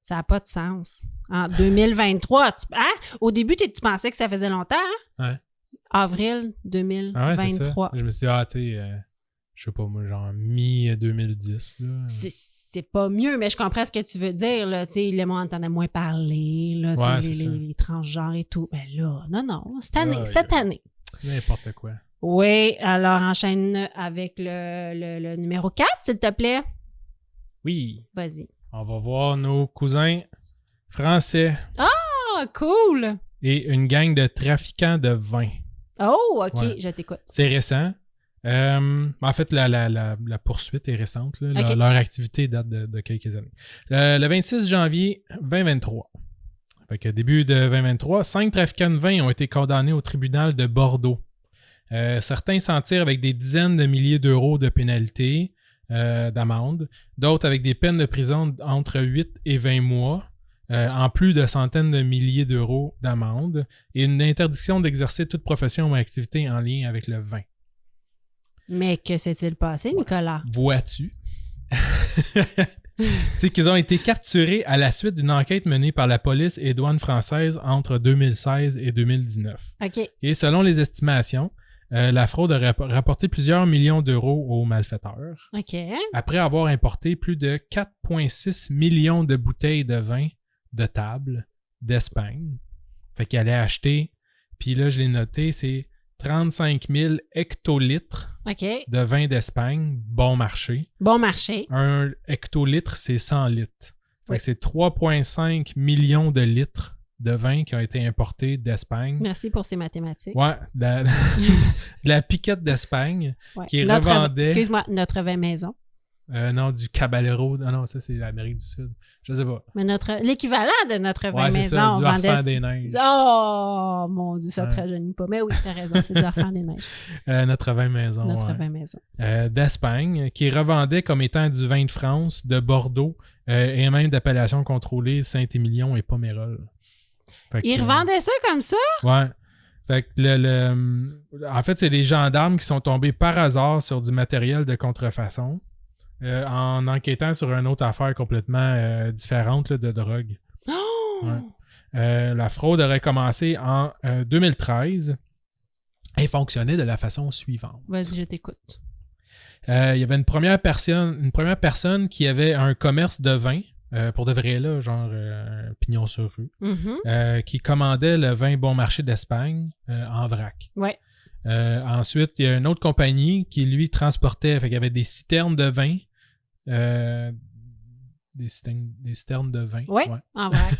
Ça n'a pas de sens. En 2023, au début, tu pensais que ça faisait longtemps, hein? Ouais. Avril 2023. Ah ouais, c'est ça. Je me suis dit, tu sais, je sais pas, moi, genre mi-2010. C'est pas mieux, mais je comprends ce que tu veux dire, là. Tu sais, le monde entendait moins parler, là, les transgenres et tout. Ben là, non, cette année. N'importe quoi. Oui, alors enchaîne avec le numéro 4, s'il te plaît. Oui. Vas-y. On va voir nos cousins français. Ah, cool! Et une gang de trafiquants de vin. Oh, OK, je t'écoute. C'est récent. En fait, la poursuite est récente. Là. Okay. Leur activité date de quelques années. Le 26 janvier 2023. Fait que début de 2023, 5 trafiquants de vin ont été condamnés au tribunal de Bordeaux. Certains s'en tirent avec des dizaines de milliers d'euros de pénalités. D'amende, d'autres avec des peines de prison entre 8 et 20 mois, en plus de centaines de milliers d'euros d'amende et une interdiction d'exercer toute profession ou activité en lien avec le vin. Mais que s'est-il passé, Nicolas? Vois-tu? C'est qu'ils ont été capturés à la suite d'une enquête menée par la police et douane française entre 2016 et 2019. OK. Et selon les estimations, la fraude a rapporté plusieurs millions d'euros aux malfaiteurs. OK. Après avoir importé plus de 4,6 millions de bouteilles de vin de table d'Espagne. Fait qu'elle allait acheter, puis là, je l'ai noté, c'est 35 000 hectolitres de vin d'Espagne, bon marché. Bon marché. Un hectolitre, c'est 100 litres. Fait que c'est 3,5 millions de litres de vin qui ont été importés d'Espagne. Merci pour ces mathématiques. Ouais, de la piquette d'Espagne qui revendait... Excuse-moi, notre vin maison. Non, du Caballero. Non, ça, c'est l'Amérique du Sud. Je sais pas. Mais l'équivalent de notre vin maison, ça, on du vendait... Harfang des Neiges. Oh, mon Dieu, ça ne te rajeunit pas. Mais oui, t'as raison, c'est du Harfang des Neiges. Notre vin maison, Notre vin maison. D'Espagne, qui revendait comme étant du vin de France, de Bordeaux, et même d'appellation contrôlée Saint-Émilion et Pomerol. Ils revendaient ça comme ça? Ouais. Fait que en fait, c'est les gendarmes qui sont tombés par hasard sur du matériel de contrefaçon en enquêtant sur une autre affaire complètement différente là, de drogue. Oh! Ouais. La fraude aurait commencé en 2013 et fonctionnait de la façon suivante. Vas-y, je t'écoute. Il y avait une première personne qui avait un commerce de vin. Pour de vrai, là, genre pignon sur rue, qui commandait le vin bon marché d'Espagne en vrac. Ouais. Ensuite, il y a une autre compagnie qui, lui, transportait, fait qu'il y avait des citernes de vin. Des citernes de vin. Ouais, en vrac.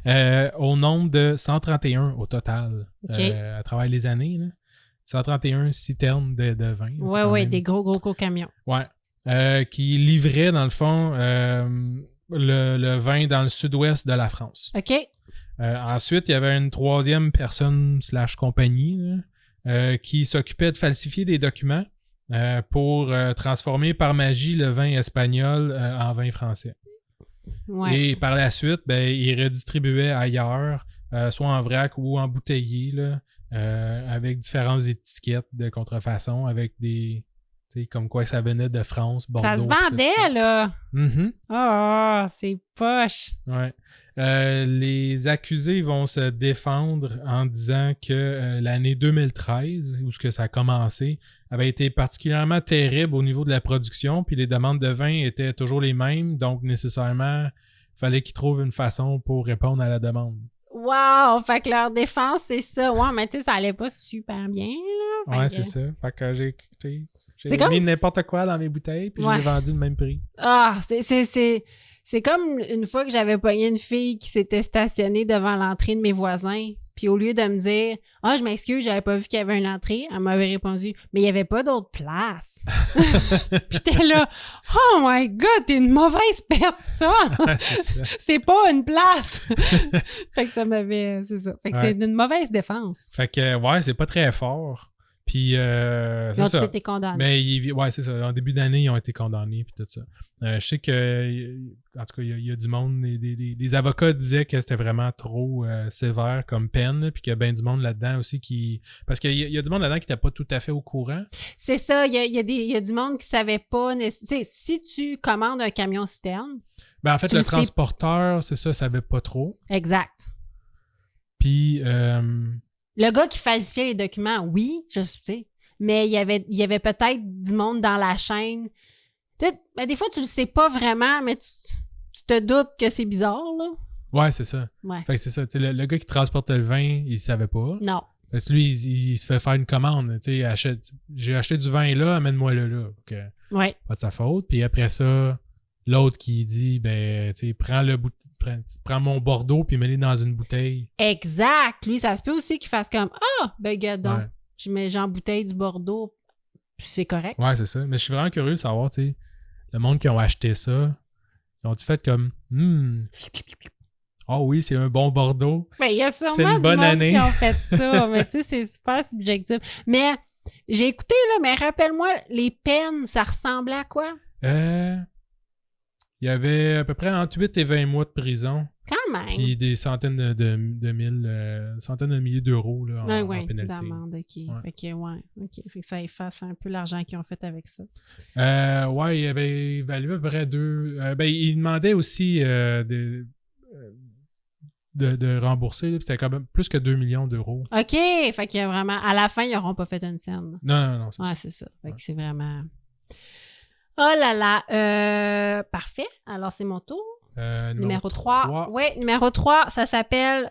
Au nombre de 131 au total, à travers les années. Là. 131 citernes de vin. Ouais, des gros camions. Ouais. Qui livraient, dans le fond, le vin dans le sud-ouest de la France. OK. Ensuite, il y avait une troisième personne / compagnie qui s'occupait de falsifier des documents pour transformer par magie le vin espagnol en vin français. Ouais. Et par la suite, il redistribuait ailleurs, soit en vrac ou en bouteillé, là, avec différentes étiquettes de contrefaçon, avec des... comme quoi ça venait de France, Bordeaux. Ça se vendait, là! Mm-hmm. Oh, c'est poche! Ouais. Les accusés vont se défendre en disant que l'année 2013, où ce que ça a commencé, avait été particulièrement terrible au niveau de la production, puis les demandes de vin étaient toujours les mêmes, donc nécessairement, il fallait qu'ils trouvent une façon pour répondre à la demande. Wow! Fait que leur défense, c'est ça. Ouais, mais tu sais, ça allait pas super bien, là. Ouais, c'est ça. Fait que j'ai mis comme... n'importe quoi dans mes bouteilles, puis je l'ai vendu le même prix. Ah, c'est comme une fois que j'avais pogné une fille qui s'était stationnée devant l'entrée de mes voisins. Puis au lieu de me dire « Ah, je m'excuse, j'avais pas vu qu'il y avait une entrée », elle m'avait répondu « Mais il y avait pas d'autre place. » J'étais là « Oh my God, t'es une mauvaise personne! C'est pas une place! » Fait que ça m'avait... C'est ça. Fait que c'est une mauvaise défense. Fait que, ouais, c'est pas très fort. Puis, ils ont tous été condamnés. Mais, ouais, c'est ça. En début d'année, ils ont été condamnés, puis tout ça. Je sais que, en tout cas, il y a du monde, les avocats disaient que c'était vraiment trop sévère comme peine, puis qu'il y a bien du monde là-dedans aussi qui... Parce qu'il y a du monde là-dedans qui n'était pas tout à fait au courant. C'est ça. Il y a du monde qui savait pas... Tu sais, si tu commandes un camion-citerne... Ben, en fait, le transporteur, c'est ça, savait pas trop. Exact. Puis... Le gars qui falsifiait les documents, oui, je sais, mais il y avait peut-être du monde dans la chaîne. Tu sais, ben des fois, tu le sais pas vraiment, mais tu te doutes que c'est bizarre, là. Ouais, c'est ça. Ouais. Fait que c'est ça. Le gars qui transportait le vin, il savait pas. Non. Parce que lui, il se fait faire une commande. Tu sais, j'ai acheté du vin là, amène-moi le là. Okay. Ouais. Pas de sa faute. Puis après ça, l'autre qui dit, ben, tu sais, prends mon Bordeaux puis mets-le dans une bouteille. Exact. Lui, ça se peut aussi qu'il fasse comme ben, regarde donc, ouais. je mets en bouteille du Bordeaux, puis c'est correct. Ouais, c'est ça. Mais je suis vraiment curieux de savoir, tu sais, le monde qui ont acheté ça, ils ont-tu fait comme, oh oui, c'est un bon Bordeaux. Ben, il y a sûrement c'est une bonne du monde année. qui ont fait ça, mais tu sais, c'est super subjectif. Mais j'ai écouté, là, mais rappelle-moi, les peines, ça ressemblait à quoi? Il y avait à peu près entre 8 et 20 mois de prison. Quand même. Puis des centaines de milliers d'euros là, en pénalité. D'amende, OK. Ouais. Fait que, OK. Fait que ça efface un peu l'argent qu'ils ont fait avec ça. Ouais, il avait évalué à peu près il demandait aussi de rembourser. Puis c'était quand même plus que 2 millions d'euros. OK. Fait qu'il y a vraiment... À la fin, ils n'auront pas fait une scène. Non. C'est ça. Fait que c'est vraiment... Oh là là! Parfait. Alors, c'est mon tour. Numéro 3. Oui, numéro 3, ça s'appelle...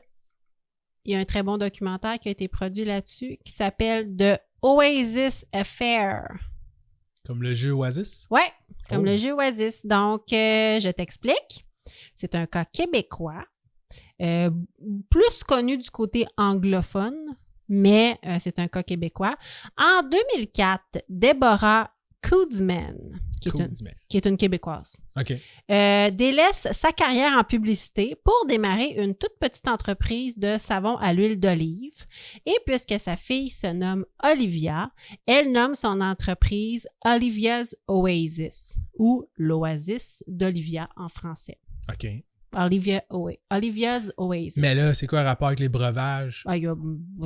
Il y a un très bon documentaire qui a été produit là-dessus qui s'appelle The Oasis Affair. Comme le jeu Oasis? Oui, comme le jeu Oasis. Donc, je t'explique. C'est un cas québécois, plus connu du côté anglophone, mais c'est un cas québécois. En 2004, Deborah Koodsman, qui est une Québécoise, délaisse sa carrière en publicité pour démarrer une toute petite entreprise de savon à l'huile d'olive. Et puisque sa fille se nomme Olivia, elle nomme son entreprise Olivia's Oasis, ou l'Oasis d'Olivia en français. OK. Olivia's Oasis. Mais là, c'est quoi le rapport avec les breuvages?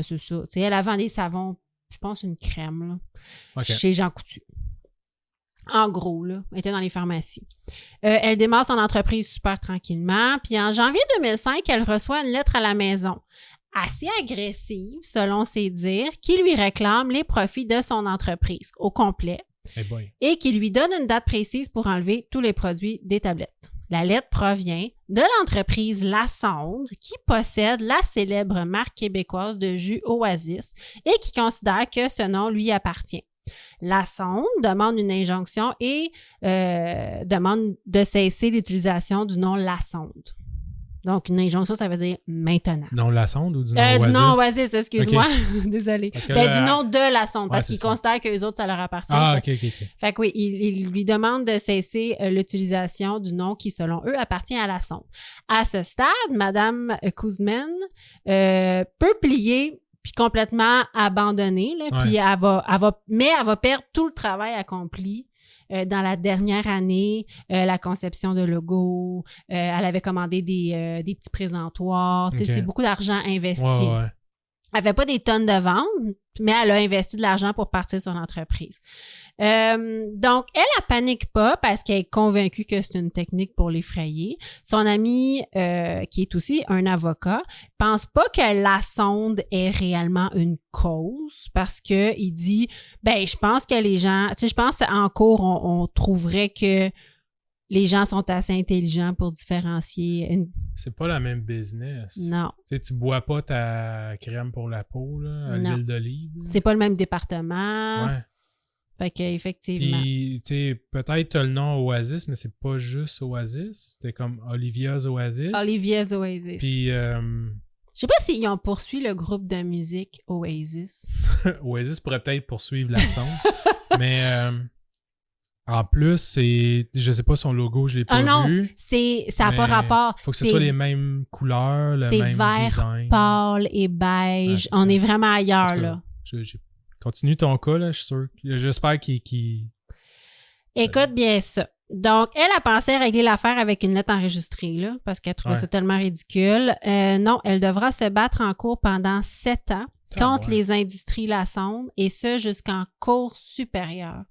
C'est ça. T'sais, elle vend des savons, je pense une crème, là, chez Jean Coutu. En gros, là, elle était dans les pharmacies. Elle démarre son entreprise super tranquillement. Puis en janvier 2005, elle reçoit une lettre à la maison, assez agressive, selon ses dires, qui lui réclame les profits de son entreprise au complet et qui lui donne une date précise pour enlever tous les produits des tablettes. La lettre provient de l'entreprise La Sonde, qui possède la célèbre marque québécoise de jus Oasis et qui considère que ce nom lui appartient. La Sonde demande une injonction et demande de cesser l'utilisation du nom La Sonde. Donc, une injonction, ça veut dire maintenant. Du nom de la sonde ou du nom Oasis? Du nom Oasis, excuse-moi. Désolée. Du nom de la sonde, parce qu'ils considèrent qu'eux autres, ça leur appartient. Ah, OK. Fait que oui, ils lui demandent de cesser l'utilisation du nom qui, selon eux, appartient à la sonde. À ce stade, Mme Kuzmin peut plier puis complètement abandonner, là, puis elle va perdre tout le travail accompli. Dans la dernière année, la conception de logo, elle avait commandé des petits présentoirs. Okay. C'est beaucoup d'argent investi. Ouais. Elle fait pas des tonnes de ventes, mais elle a investi de l'argent pour partir son entreprise. Donc, elle panique pas parce qu'elle est convaincue que c'est une technique pour l'effrayer. Son ami, qui est aussi un avocat, pense pas que la sonde est réellement une cause parce que il dit, je pense que les gens, je pense qu'en cours, on trouverait que les gens sont assez intelligents pour différencier. C'est pas la même business. Non. Tu bois pas ta crème pour la peau, là, à l'huile d'olive. C'est pas le même département. Ouais. Fait qu'effectivement. Puis, peut-être t'as le nom Oasis, mais c'est pas juste Oasis. C'était comme Olivia's Oasis. Olivia's Oasis. Puis, je sais pas s'ils ont poursuivi le groupe de musique Oasis. Oasis pourrait peut-être poursuivre la sonde. Mais, en plus, je sais pas son logo, je l'ai pas vu. Ça n'a pas rapport. Faut que ce soit les mêmes couleurs, le même design. C'est vert pâle et beige. On est vraiment ailleurs, là. Continue ton cas, là, je suis sûr. J'espère qu'il... Écoute bien ça. Donc, elle a pensé régler l'affaire avec une lettre enregistrée, là, parce qu'elle trouvait ça tellement ridicule. Non, elle devra se battre en cours pendant 7 ans contre les industries la sonde, et ce, jusqu'en cour supérieure.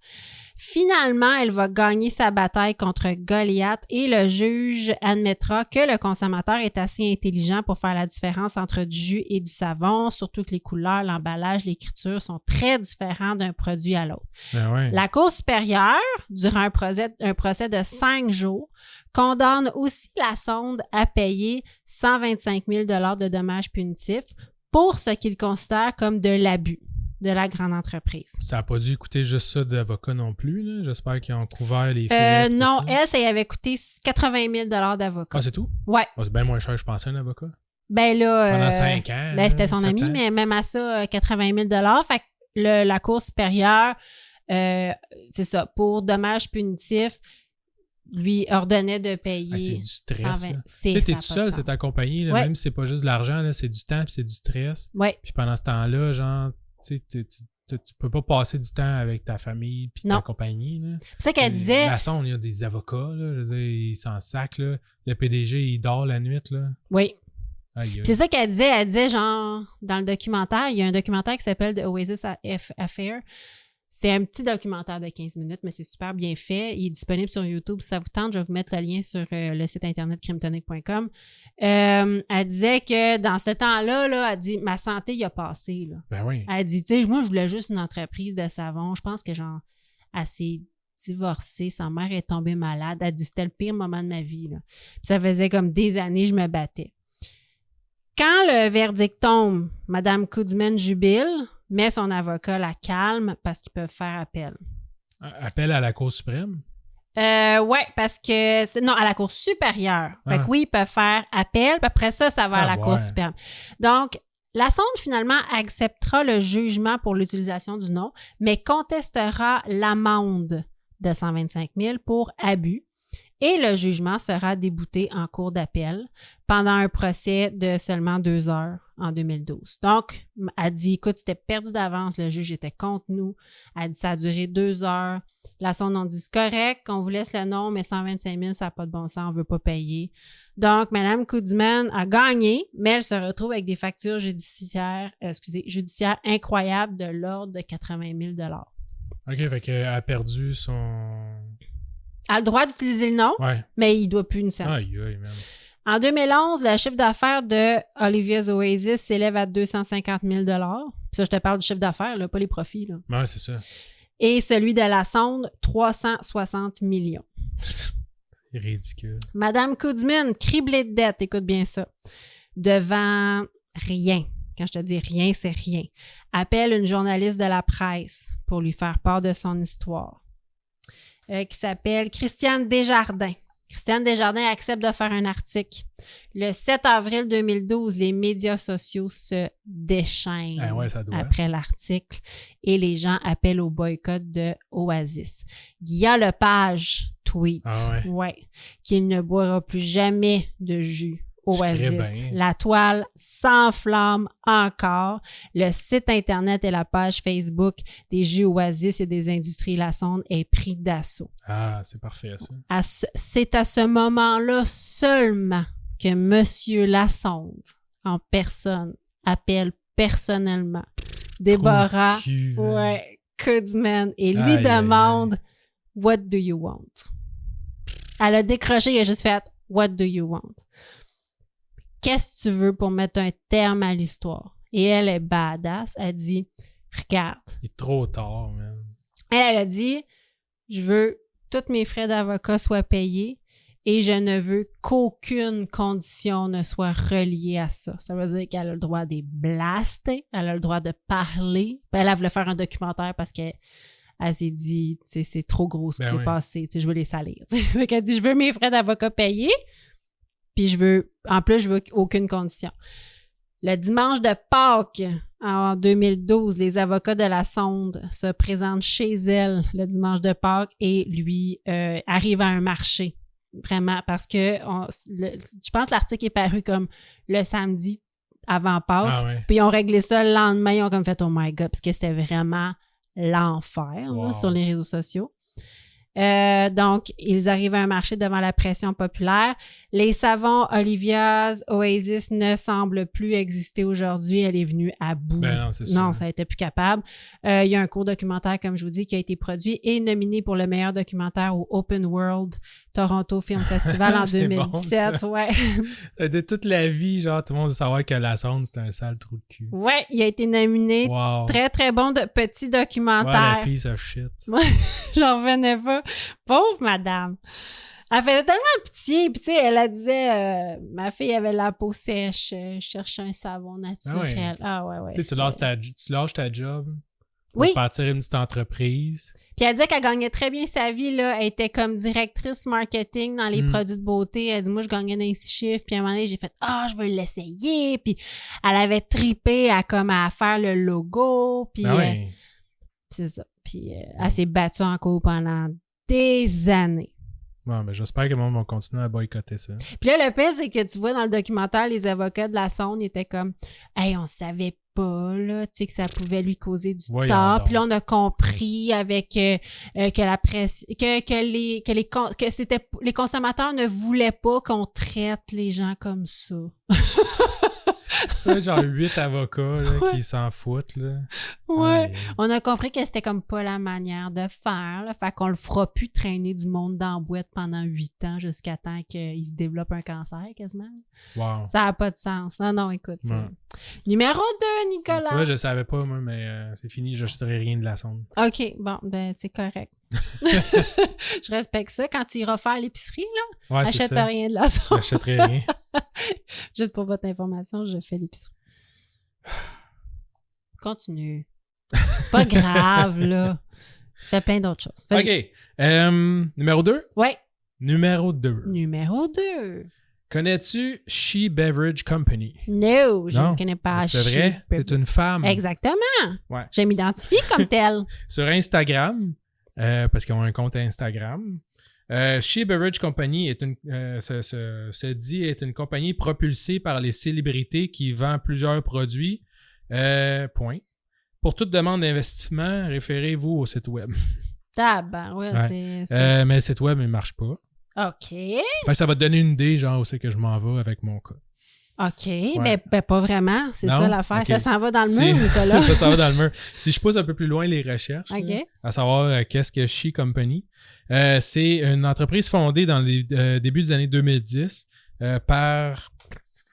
Finalement, elle va gagner sa bataille contre Goliath et le juge admettra que le consommateur est assez intelligent pour faire la différence entre du jus et du savon, surtout que les couleurs, l'emballage, l'écriture sont très différents d'un produit à l'autre. La Cour supérieure, durant un procès de 5 jours, condamne aussi la sonde à payer 125 000 $ de dommages punitifs pour ce qu'il considère comme de l'abus de la grande entreprise. Ça n'a pas dû coûter juste ça d'avocat non plus, là. J'espère qu'ils ont couvert les frais. Non, ça y avait coûté 80 000 $ d'avocat. Ah, c'est tout? Ouais. C'est bien moins cher, je pensais, un avocat. Pendant 5 ans. C'était son ami, mais même à ça, 80 000 $. Fait que la Cour supérieure, c'est ça, pour dommages punitifs, lui ordonnait de payer. C'est du stress. 120. Tu sais, t'es tout seul, c'est ta compagnie, là, même si c'est pas juste de l'argent, là, c'est du temps puis c'est du stress. Ouais. Puis pendant ce temps-là, genre, tu peux pas passer du temps avec ta famille puis ta compagnie. Là. C'est ça qu'elle disait. La sonde, il y a des avocats, là, je veux dire, ils s'en sacent, là. Le PDG, il dort la nuit, là. Oui. Aïe. C'est ça qu'elle disait. Elle disait, genre, dans le documentaire, il y a un documentaire qui s'appelle The Oasis Affair. C'est un petit documentaire de 15 minutes, mais c'est super bien fait. Il est disponible sur YouTube. Si ça vous tente, je vais vous mettre le lien sur le site internet crimtonic.com. Elle disait que dans ce temps-là, là, elle dit, ma santé y a passé. Là. Ben oui. Elle dit, tu sais, moi, je voulais juste une entreprise de savon. Je pense que, genre, elle s'est divorcée. Sa mère est tombée malade. Elle dit, c'était le pire moment de ma vie. Là. Puis ça faisait comme des années que je me battais. Quand le verdict tombe, Mme Kuzmin jubile, mais son avocat la calme parce qu'ils peuvent faire appel. Appel à la Cour suprême? Oui, parce que... Non, à la Cour supérieure. Fait que oui, ils peuvent faire appel, puis après ça, ça va à la Cour suprême. Donc, la sonde, finalement, acceptera le jugement pour l'utilisation du nom, mais contestera l'amende de 125 000 pour abus. Et le jugement sera débouté en cour d'appel pendant un procès de seulement 2 heures en 2012. Donc, elle dit, écoute, c'était perdu d'avance, le juge était contre nous. Elle dit, ça a duré 2 heures. La sonde, on dit, c'est correct, on vous laisse le nom, mais 125 000, ça n'a pas de bon sens, on ne veut pas payer. Donc, Mme Kuzmin a gagné, mais elle se retrouve avec des factures judiciaires incroyables de l'ordre de 80 000 $. OK, fait qu'elle a perdu son... Elle a le droit d'utiliser le nom, mais il ne doit plus une scène. Aïe, man. En 2011, le chiffre d'affaires de Olivia's Oasis s'élève à 250 000 $. Puis ça, je te parle du chiffre d'affaires, là, pas les profits. Là. Ouais, c'est ça. Et celui de la sonde, 360 millions. C'est ridicule. Madame Kuzmin, criblée de dettes, écoute bien ça, devant rien. Quand je te dis rien, c'est rien. Appelle une journaliste de la presse pour lui faire part de son histoire. Qui s'appelle Christiane Desjardins. Christiane Desjardins accepte de faire un article. Le 7 avril 2012, les médias sociaux se déchaînent après l'article et les gens appellent au boycott de Oasis. Guillaume Lepage tweet qu'il ne boira plus jamais de jus Oasis. La toile s'enflamme encore. Le site Internet et la page Facebook des jus Oasis et des industries Lassonde est pris d'assaut. Ah, c'est parfait, ça. C'est à ce moment-là seulement que M. Lassonde, en personne, appelle personnellement Déborah Kudzman et lui demande « What do you want? » Elle a décroché et a juste fait « What do you want? » Qu'est-ce que tu veux pour mettre un terme à l'histoire? Et elle est badass. Elle dit, regarde. Il est trop tard, man. Elle a dit, je veux que tous mes frais d'avocat soient payés et je ne veux qu'aucune condition ne soit reliée à ça. Ça veut dire qu'elle a le droit de blaster, elle a le droit de parler. Elle a voulu faire un documentaire parce qu'elle s'est dit, c'est trop gros ce qui s'est passé. Je veux les salir. Elle dit, je veux mes frais d'avocat payés. Puis je veux aucune condition. Le dimanche de Pâques, en 2012, les avocats de Lassonde se présentent chez elle le dimanche de Pâques et lui arrivent à un marché. Vraiment, parce que je pense que l'article est paru comme le samedi avant Pâques. Puis ils ont réglé ça le lendemain. Ils ont comme fait « Oh my God », parce que c'était vraiment l'enfer là, sur les réseaux sociaux. Donc, ils arrivent à un marché devant la pression populaire. Les savons Olivia's Oasis ne semblent plus exister aujourd'hui. Elle est venue à bout. Non, c'est ça. Non, ça n'était plus capable. Il y a un court documentaire, comme je vous dis, qui a été produit et nominé pour le meilleur documentaire au Open World Toronto Film Festival en 2017. Bon, de toute la vie, genre, tout le monde veut savoir que Lassonde, c'est un sale trou de cul. Ouais, il a été nominé. Très, très bon petit documentaire. Ouais, piece of shit. J'en revenais pas. Pauvre madame. Elle faisait tellement pitié. Puis, tu sais, elle disait, ma fille avait la peau sèche, je cherchais un savon naturel. Tu sais, tu lâches ta job pour partir une petite entreprise. Puis, elle disait qu'elle gagnait très bien sa vie, là. Elle était comme directrice marketing dans les produits de beauté. Elle dit, moi, je gagnais dans 6 chiffres. Puis, à un moment donné, j'ai fait, je veux l'essayer. Puis, elle avait trippé à faire le logo. Puis, c'est ça. Puis, elle s'est battue encore pendant des années. Bon, ben j'espère que le monde va continuer à boycotter ça. Puis là, le pire, c'est que tu vois dans le documentaire, les avocats de Lassonde étaient comme « Hey, on savait pas, là, tu sais, que ça pouvait lui causer du tort. » Puis là, on a compris avec que la presse, que c'était, les consommateurs ne voulaient pas qu'on traite les gens comme ça. Genre 8 avocats là, qui s'en foutent. Là. On a compris que c'était comme pas la manière de faire. Là. Fait qu'on le fera plus traîner du monde dans la boîte pendant 8 ans jusqu'à temps qu'il se développe un cancer quasiment. Wow. Ça n'a pas de sens. Non, écoute. Numéro 2, Nicolas. Tu vois, je savais pas, moi, mais c'est fini, je n'achèterai rien de Lassonde. OK, bon, ben c'est correct. Je respecte ça. Quand tu iras faire l'épicerie, là, achète rien de Lassonde. J'achèterai rien. Juste pour votre information, je fais l'épicerie. Continue. C'est pas grave, là. Tu fais plein d'autres choses. Vas-y. OK. Numéro 2? Oui. Numéro 2. Connais-tu She Beverage Company? Non, je ne connais pas. C'est vrai? T'es une femme. Exactement. Ouais. Je m'identifie comme telle. Sur Instagram, parce qu'ils ont un compte Instagram, She Beverage Company est se dit être une compagnie propulsée par les célébrités qui vend plusieurs produits. Point. Pour toute demande d'investissement, référez-vous au site web. Mais le site web, il ne marche pas. OK. Fait que ça va te donner une idée, genre, où c'est que je m'en vais avec mon cas. OK. Ben, pas vraiment. C'est ça l'affaire. Okay. Ça s'en va dans le mur, Nicolas. Ça s'en va dans le mur. Si je pousse un peu plus loin les recherches, là, à savoir qu'est-ce que She Company, c'est une entreprise fondée dans les débuts des années 2010 par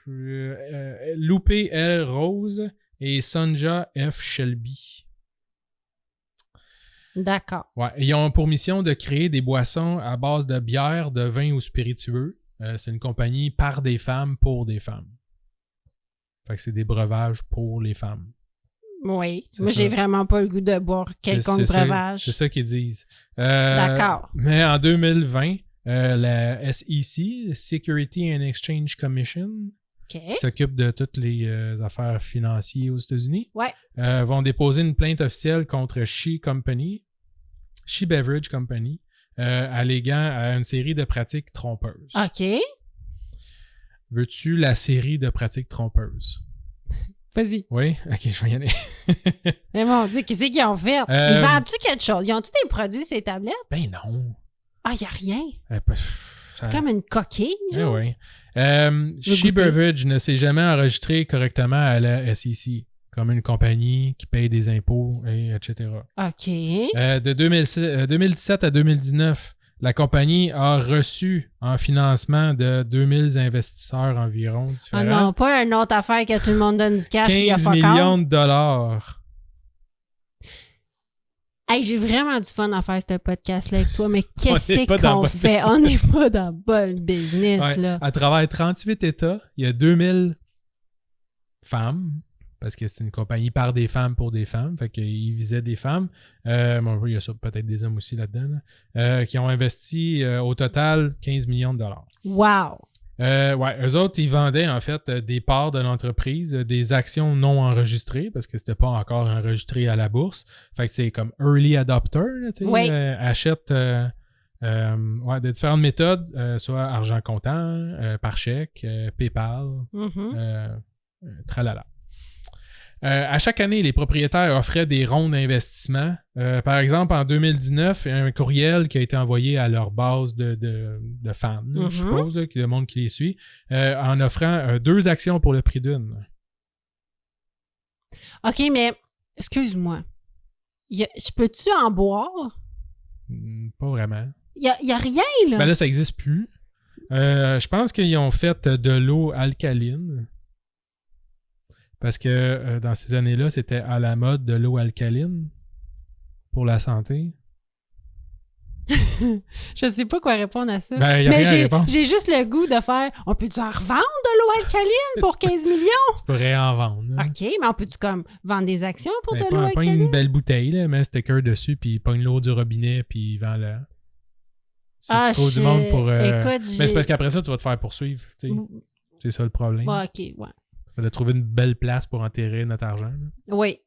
Lupe L. Rose et Sonja F. Shelby. D'accord. Ouais. Ils ont pour mission de créer des boissons à base de bière, de vin ou spiritueux. C'est une compagnie par des femmes pour des femmes. Fait que c'est des breuvages pour les femmes. Oui. Moi, j'ai vraiment pas le goût de boire quelconque breuvage. C'est ça qu'ils disent. D'accord. Mais en 2020, la SEC, Security and Exchange Commission, OK. qui s'occupe de toutes les affaires financières aux États-Unis, Ouais. vont déposer une plainte officielle contre She Beverage Company, alléguant à une série de pratiques trompeuses. OK. Veux-tu la série de pratiques trompeuses? Vas-y. Oui? OK, je vais y aller. Mais mon Dieu, qu'est-ce qu'ils ont fait? Ils vendent-tu quelque chose? Ils ont-tu des produits ces tablettes? Ben non. Ah, il n'y a rien. Ça... C'est comme une coquille, genre. Oui. She Beverage ne s'est jamais enregistré correctement à la SEC, comme une compagnie qui paye des impôts, etc. OK. De 2017 à 2019, la compagnie a reçu en financement de 2000 investisseurs environ différents. Ah non, pas une autre affaire que tout le monde donne du cash puis il y a 15 fuck millions all. de dollars. Hey, j'ai vraiment du fun à faire ce podcast-là avec toi, mais qu'est-ce pas dans qu'on le fait? business. On n'est pas dans le bon business, Ouais. là. À travers 38 États, il y a 2000 femmes, parce que c'est une compagnie par des femmes pour des femmes, fait qu'ils visaient des femmes. Bon, il y a ça, peut-être des hommes aussi là-dedans, là, qui ont investi au total 15 millions de dollars. Wow! Eux autres, ils vendaient en fait des parts de l'entreprise, des actions non enregistrées, parce que c'était pas encore enregistré à la bourse. Fait que c'est comme early adopter, là, tu sais, Oui. achètent de différentes méthodes, soit argent comptant, par chèque, PayPal, tralala. À chaque année, les propriétaires offraient des ronds d'investissement. Par exemple, en 2019, il y a un courriel qui a été envoyé à leur base de fans, là, je suppose, là, le monde qui les suit, en offrant 2 actions pour le prix d'une. OK, mais excuse-moi. Je peux-tu en boire? Pas vraiment. Il y a rien, là. Ben là, ça n'existe plus. Je pense qu'ils ont fait de l'eau alcaline. Parce que dans ces années-là, c'était à la mode de l'eau alcaline pour la santé. Je sais pas quoi répondre à ça. Ben, y a mais rien à répondre. j'ai juste le goût de faire on peut-tu en revendre de l'eau alcaline pour 15 millions? Tu pourrais en vendre. Là. OK, mais on peut-tu comme vendre des actions pour Ben, de l'eau pas alcaline? une belle bouteille, là, mets un sticker dessus, puis il pogne l'eau du robinet, puis il vend là. Si tu trouves du monde pour. Écoute, mais c'est parce qu'après ça, tu vas te faire poursuivre. Tu sais. C'est ça le problème. Bon, OK, ouais. Il fallait trouver une belle place pour enterrer notre argent. Là. Oui,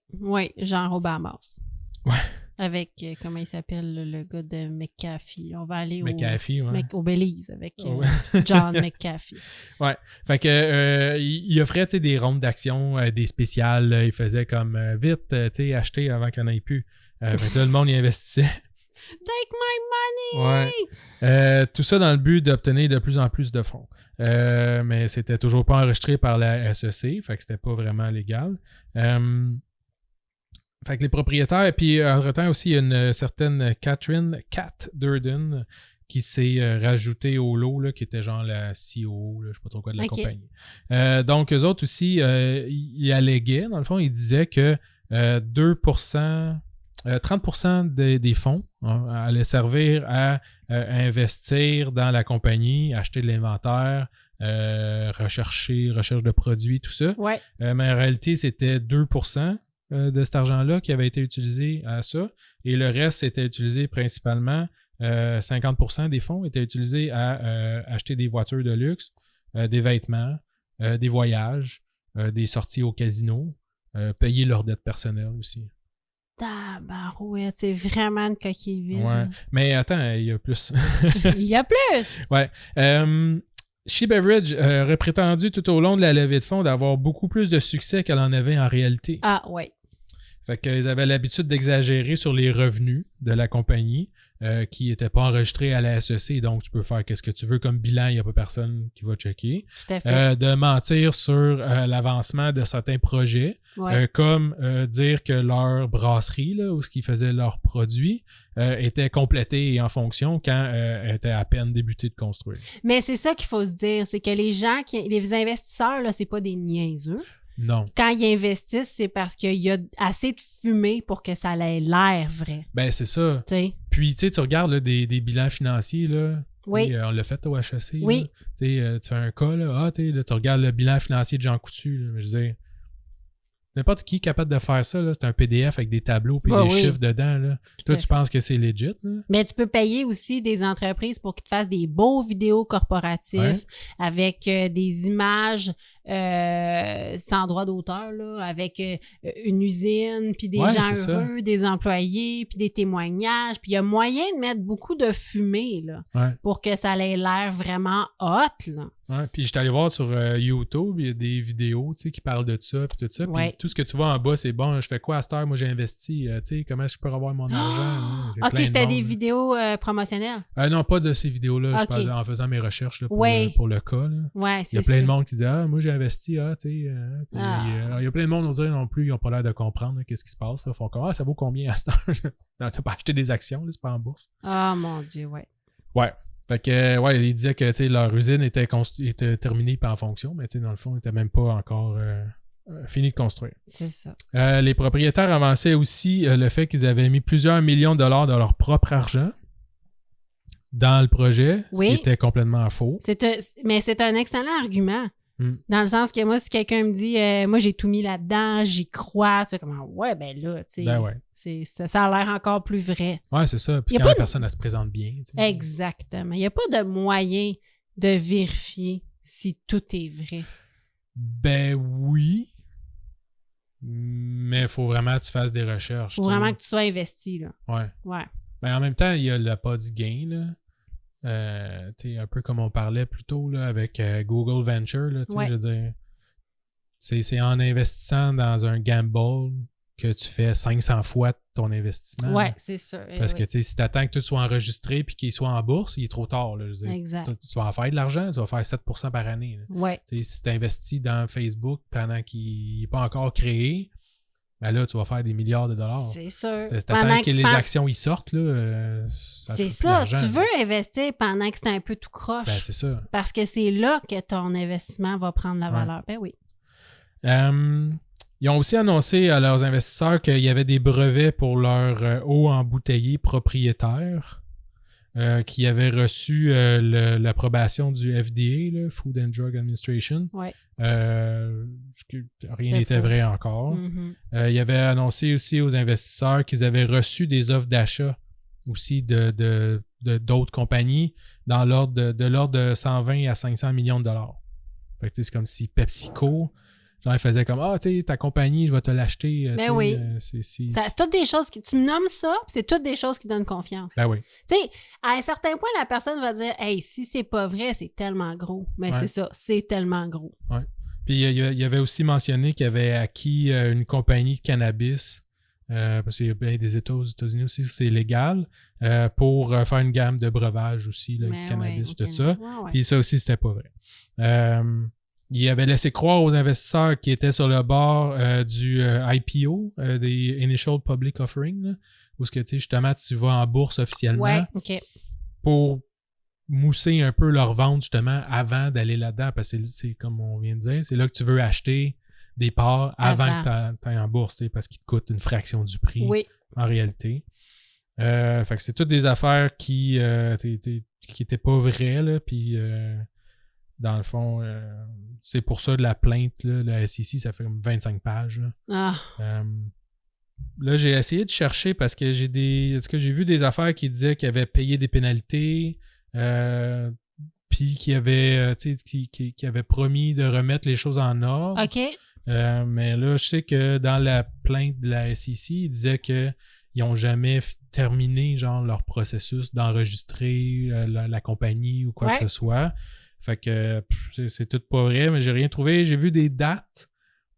genre au Bahamas. Ouais. Avec, comment il s'appelle, le gars de McAfee. On va aller McAfee, au Belize avec ouais. John McAfee. Ouais. Fait que il offrait des rondes d'action, des spéciales. Il faisait comme vite, acheter avant qu'il n'y en ait plus. Fait que là, le monde y investissait. Take my money! Ouais. Tout ça dans le but d'obtenir de plus en plus de fonds. Mais c'était toujours pas enregistré par la SEC, fait que c'était pas vraiment légal. Fait que les propriétaires, puis entre-temps aussi, il y a une certaine Kat Durden qui s'est rajoutée au lot, là, qui était genre la CEO, là, je sais pas trop quoi de la compagnie. Donc, eux autres aussi, ils alléguaient, dans le fond, ils disaient que 30% des fonds allaient servir à investir dans la compagnie, acheter de l'inventaire, recherche de produits, tout ça. Ouais. Mais en réalité, c'était 2% de cet argent-là qui avait été utilisé à ça. Et le reste, c'était utilisé principalement, 50% des fonds étaient utilisés à acheter des voitures de luxe, des vêtements, des voyages, des sorties au casino, payer leurs dettes personnelles aussi. Tabarouette, c'est vraiment une coquille vide. Ouais. Mais attends, il y a plus. Il y a plus! Ouais. She Beverage aurait prétendu tout au long de la levée de fonds d'avoir beaucoup plus de succès qu'elle en avait en réalité. Ah, ouais. Fait qu'ils avaient l'habitude d'exagérer sur les revenus de la compagnie qui n'étaient pas enregistrés à la SEC. Donc, tu peux faire qu'est-ce que tu veux comme bilan, il n'y a pas personne qui va checker. Tout à fait. De mentir sur l'avancement de certains projets, comme dire que leur brasserie, là, où ils faisaient leurs produits, était complétée et en fonction quand elle était à peine débutée de construire. Mais c'est ça qu'il faut se dire, c'est que les investisseurs, là, c'est pas des niaiseux. Non. Quand ils investissent, c'est parce qu'il y a assez de fumée pour que ça ait l'air vrai. Ben, c'est ça. T'sais. Puis, tu regardes là, des bilans financiers, là. Oui. On l'a fait au HEC. Oui. Tu fais un cas, là, tu regardes le bilan financier de Jean Coutu. Là, je veux dire, N'importe qui est capable de faire ça, là. C'est un PDF avec des tableaux et des chiffres dedans, là. Toi, tu penses que c'est legit, là? Mais tu peux payer aussi des entreprises pour qu'ils te fassent des beaux vidéos corporatifs avec des images sans droit d'auteur, là, avec une usine, puis des gens heureux, des employés, puis des témoignages. Puis il y a moyen de mettre beaucoup de fumée, là, pour que ça ait l'air vraiment hot, là. Ouais, puis j'étais allé voir sur YouTube, il y a des vidéos, tu sais, qui parlent de ça, puis tout ça. Puis tout ce que tu vois en bas, c'est bon, je fais quoi à cette heure? Moi, j'ai investi, tu sais, comment est-ce que je peux avoir mon argent? OK, c'était des vidéos promotionnelles? Non, pas de ces vidéos-là. Je parle en faisant mes recherches là, pour le cas. Là. Ouais, il y a plein de monde qui dit moi, j'ai investi, tu sais. Il y a plein de monde, on dirait non plus, ils n'ont pas l'air de comprendre qu'est-ce qui se passe. Là. Ils font comme, ça vaut combien à cette heure? Non, t'as pas acheté des actions, là, c'est pas en bourse. Ah, mon Dieu, ouais. Ouais. Fait que, il disait que leur usine était terminée et en fonction, mais dans le fond, ils n'étaient même pas encore fini de construire. C'est ça. Les propriétaires avançaient aussi le fait qu'ils avaient mis plusieurs millions de dollars de leur propre argent dans le projet, ce qui était complètement faux. Mais c'est un excellent argument. Dans le sens que moi, si quelqu'un me dit moi j'ai tout mis là-dedans, j'y crois, tu sais comment ben là, tu sais, ça a l'air encore plus vrai. Ouais, c'est ça. Puis quand la personne elle se présente bien. T'sais. Exactement. Il n'y a pas de moyen de vérifier si tout est vrai. Ben oui. Mais il faut vraiment que tu fasses des recherches. Il faut vraiment que tu sois investi, là. Ouais. Ben en même temps, il y a le pas du gain, là. Un peu comme on parlait plus tôt là, avec Google Venture, là, je veux dire, c'est en investissant dans un gamble que tu fais 500 fois ton investissement. Oui, c'est sûr. Parce que si tu attends que tout soit enregistré puis qu'il soit en bourse, il est trop tard. Là, je veux dire. Exact. Tu vas en faire de l'argent, tu vas faire 7% par année. Ouais. Si tu investis dans Facebook pendant qu'il n'est pas encore créé, ben là, tu vas faire des milliards de dollars. C'est sûr. T'attends que les actions y sortent, là, ça c'est ça. Tu veux investir pendant que c'est un peu tout croche. Ben, c'est ça. Parce que c'est là que ton investissement va prendre la valeur. Ben oui. Ils ont aussi annoncé à leurs investisseurs qu'il y avait des brevets pour leur eau embouteillée propriétaire qui avaient reçu l'approbation du FDA, là, Food and Drug Administration. Ouais. Rien n'était vrai encore. Mm-hmm. Ils avaient annoncé aussi aux investisseurs qu'ils avaient reçu des offres d'achat aussi d'autres compagnies dans l'ordre de 120 à 500 millions de dollars. Fait que c'est comme si PepsiCo, genre, ils faisaient comme tu sais, ta compagnie, je vais te l'acheter. Ben oui. C'est toutes des choses tu me nommes ça, puis c'est toutes des choses qui donnent confiance. Ben oui. Tu sais, à un certain point, la personne va dire hey, si c'est pas vrai, c'est tellement gros. Mais c'est ça, c'est tellement gros. Ouais. Puis il avait aussi mentionné qu'il avait acquis une compagnie de cannabis, parce qu'il y a bien des États aux États-Unis aussi, c'est légal, pour faire une gamme de breuvages aussi, là, du cannabis et tout ça. Ouais. Puis ça aussi, c'était pas vrai. Il avait laissé croire aux investisseurs qui étaient sur le bord du IPO, des Initial Public Offering, là, où justement tu vas en bourse officiellement pour mousser un peu leur vente justement avant d'aller là-dedans, parce que c'est comme on vient de dire, c'est là que tu veux acheter des parts avant que tu ailles en bourse, parce qu'ils te coûtent une fraction du prix en réalité. Fait que c'est toutes des affaires qui étaient pas vraies, là, puis dans le fond, c'est pour ça de la plainte, là, la SEC, ça fait comme 25 pages. Là, là j'ai essayé de chercher parce que j'ai vu des affaires qui disaient qu'ils avaient payé des pénalités, puis qui avaient promis de remettre les choses en ordre. OK. Mais là, je sais que dans la plainte de la SEC, ils disaient qu'ils n'ont jamais terminé genre leur processus d'enregistrer la compagnie ou quoi que ce soit. Fait que c'est tout pas vrai, mais j'ai rien trouvé. J'ai vu des dates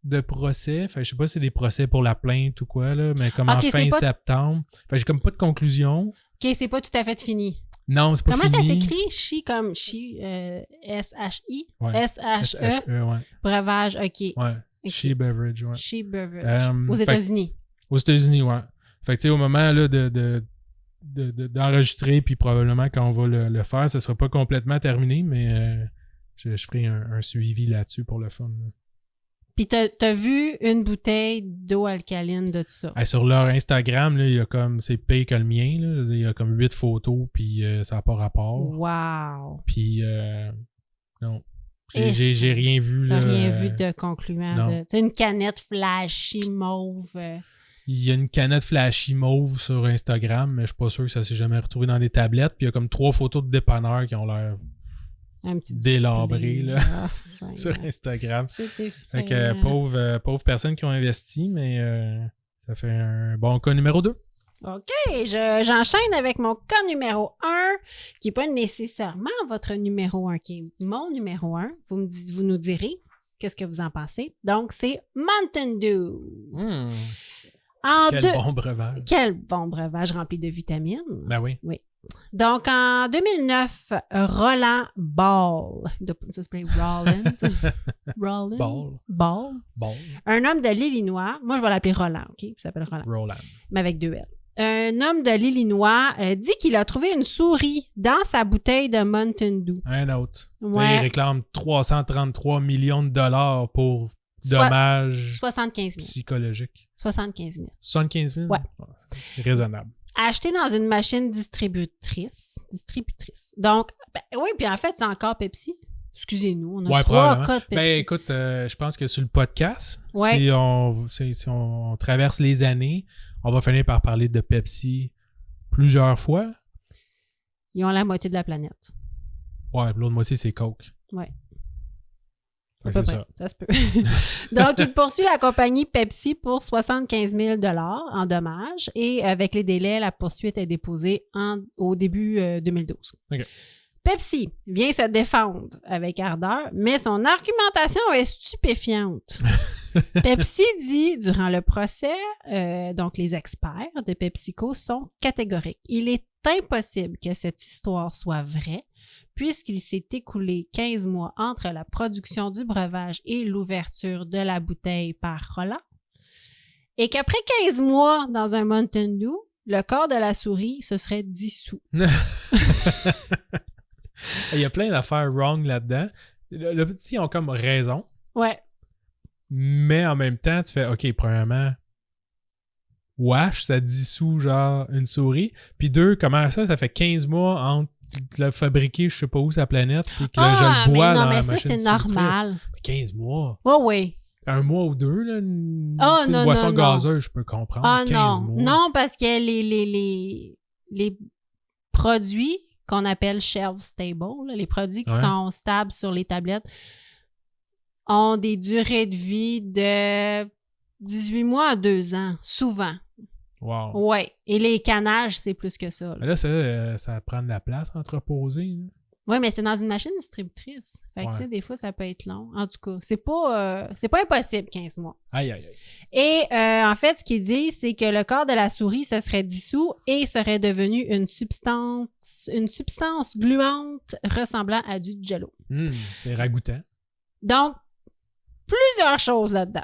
de procès. Fait que je sais pas si c'est des procès pour la plainte ou quoi, là, mais comme en fin septembre. Fait que j'ai comme pas de conclusion. OK, c'est pas tout à fait fini. Non, c'est pas fini. Comment ça s'écrit? Chi comme Chi, S-H-I? S-H-E? Ouais. Breuvage, OK. Ouais. Chi Beverage, ouais. Chi Beverage. Aux États-Unis. Aux États-Unis, ouais. Fait que tu sais, au moment là, d'enregistrer, puis probablement quand on va le faire, ça sera pas complètement terminé, mais je ferai un suivi là-dessus pour le fun. Là. Puis t'as vu une bouteille d'eau alcaline de tout ça? Sur leur Instagram, là, il y a comme, c'est pire que le mien, là, il y a comme 8 photos, puis ça n'a pas rapport. Wow! Puis non. J'ai rien vu. T'as là, rien vu de concluant. non. Tu sais, une canette flashy mauve. Il y a une canette flashy mauve sur Instagram, mais je suis pas sûr que ça s'est jamais retrouvé dans des tablettes. Puis il y a comme 3 photos de dépanneurs qui ont l'air Un petit délabrées là, Oh, sur Instagram. C'est Fait que pauvres personnes qui ont investi, mais ça fait un bon cas numéro 2. OK, j'enchaîne avec mon cas numéro 1, qui n'est pas nécessairement votre numéro 1, qui est mon numéro 1. Vous nous direz qu'est-ce que vous en pensez. Donc, c'est Mountain Dew. Bon breuvage. Quel bon breuvage rempli de vitamines. Ben oui. Oui. Donc, en 2009, Roland Ball. Ça s'appelle Roland? Ball. Un homme de l'Illinois. Moi, je vais l'appeler Roland, OK? Il s'appelle Roland. Mais avec 2 L. Un homme de l'Illinois dit qu'il a trouvé une souris dans sa bouteille de Mountain Dew. Un autre. Ouais. Il réclame 333 millions de dollars pour dommages 75 000. psychologiques. 75 000. 75 000? Ouais. C'est raisonnable. Acheté dans une machine distributrice. Donc, oui, puis en fait, c'est encore Pepsi. Excusez-nous, on a 3 cas de Pepsi. Ben écoute, je pense que sur le podcast, ouais. si on traverse les années, on va finir par parler de Pepsi plusieurs fois. Ils ont la moitié de la planète. Ouais, l'autre moitié, c'est Coke. Ouais. C'est ça. Ça se peut. Donc, il poursuit la compagnie Pepsi pour 75 000 $ en dommages et avec les délais, la poursuite est déposée au début 2012. OK. Pepsi vient se défendre avec ardeur, mais son argumentation est stupéfiante. Pepsi dit, durant le procès, donc les experts de PepsiCo sont catégoriques. Il est impossible que cette histoire soit vraie, puisqu'il s'est écoulé 15 mois entre la production du breuvage et l'ouverture de la bouteille par Roland, et qu'après 15 mois dans un Mountain Dew, le corps de la souris se serait dissous. Il y a plein d'affaires wrong là-dedans. Le petit, ils ont comme raison. Ouais. Mais en même temps, tu fais, OK, premièrement, wesh, ça dissout genre une souris. Puis 2, comment ça fait 15 mois entre le fabriquer, je sais pas où, sa planète, puis que je le bois dans la machine. Mais ça, c'est normal. 15 mois. Oh, oui. Un mois ou 2, là, une non, boisson non, gazeuse, je peux comprendre. Ah 15 non. mois. Non, parce que les produits qu'on appelle shelf stable, là, les produits qui sont stables sur les tablettes, ont des durées de vie de 18 mois à 2 ans, souvent. Wow. Oui. Et les canages, c'est plus que ça. Là, ça prend de la place entreposée. Oui, mais c'est dans une machine distributrice. Fait que, tu sais, des fois, ça peut être long. En tout cas, c'est pas impossible, 15 mois. Aïe. Et en fait, ce qu'il dit, c'est que le corps de la souris se serait dissous et serait devenu une substance gluante ressemblant à du jello. C'est ragoûtant. Donc, plusieurs choses là-dedans.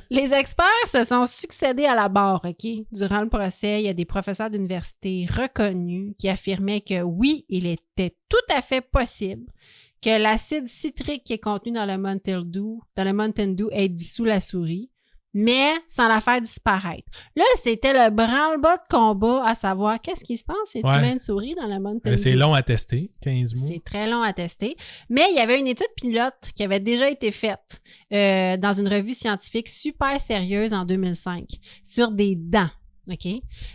Les experts se sont succédés à la barre, OK? Durant le procès, il y a des professeurs d'université reconnus qui affirmaient que oui, il était tout à fait possible que l'acide citrique qui est contenu dans le Mountain Dew ait dissous la souris, mais sans la faire disparaître. Là, c'était le branle-bas de combat à savoir qu'est-ce qui se passe si tu mets une souris dans le Mountain Dew. C'est long à tester, 15 mois. C'est très long à tester. Mais il y avait une étude pilote qui avait déjà été faite dans une revue scientifique super sérieuse en 2005 sur des dents. OK?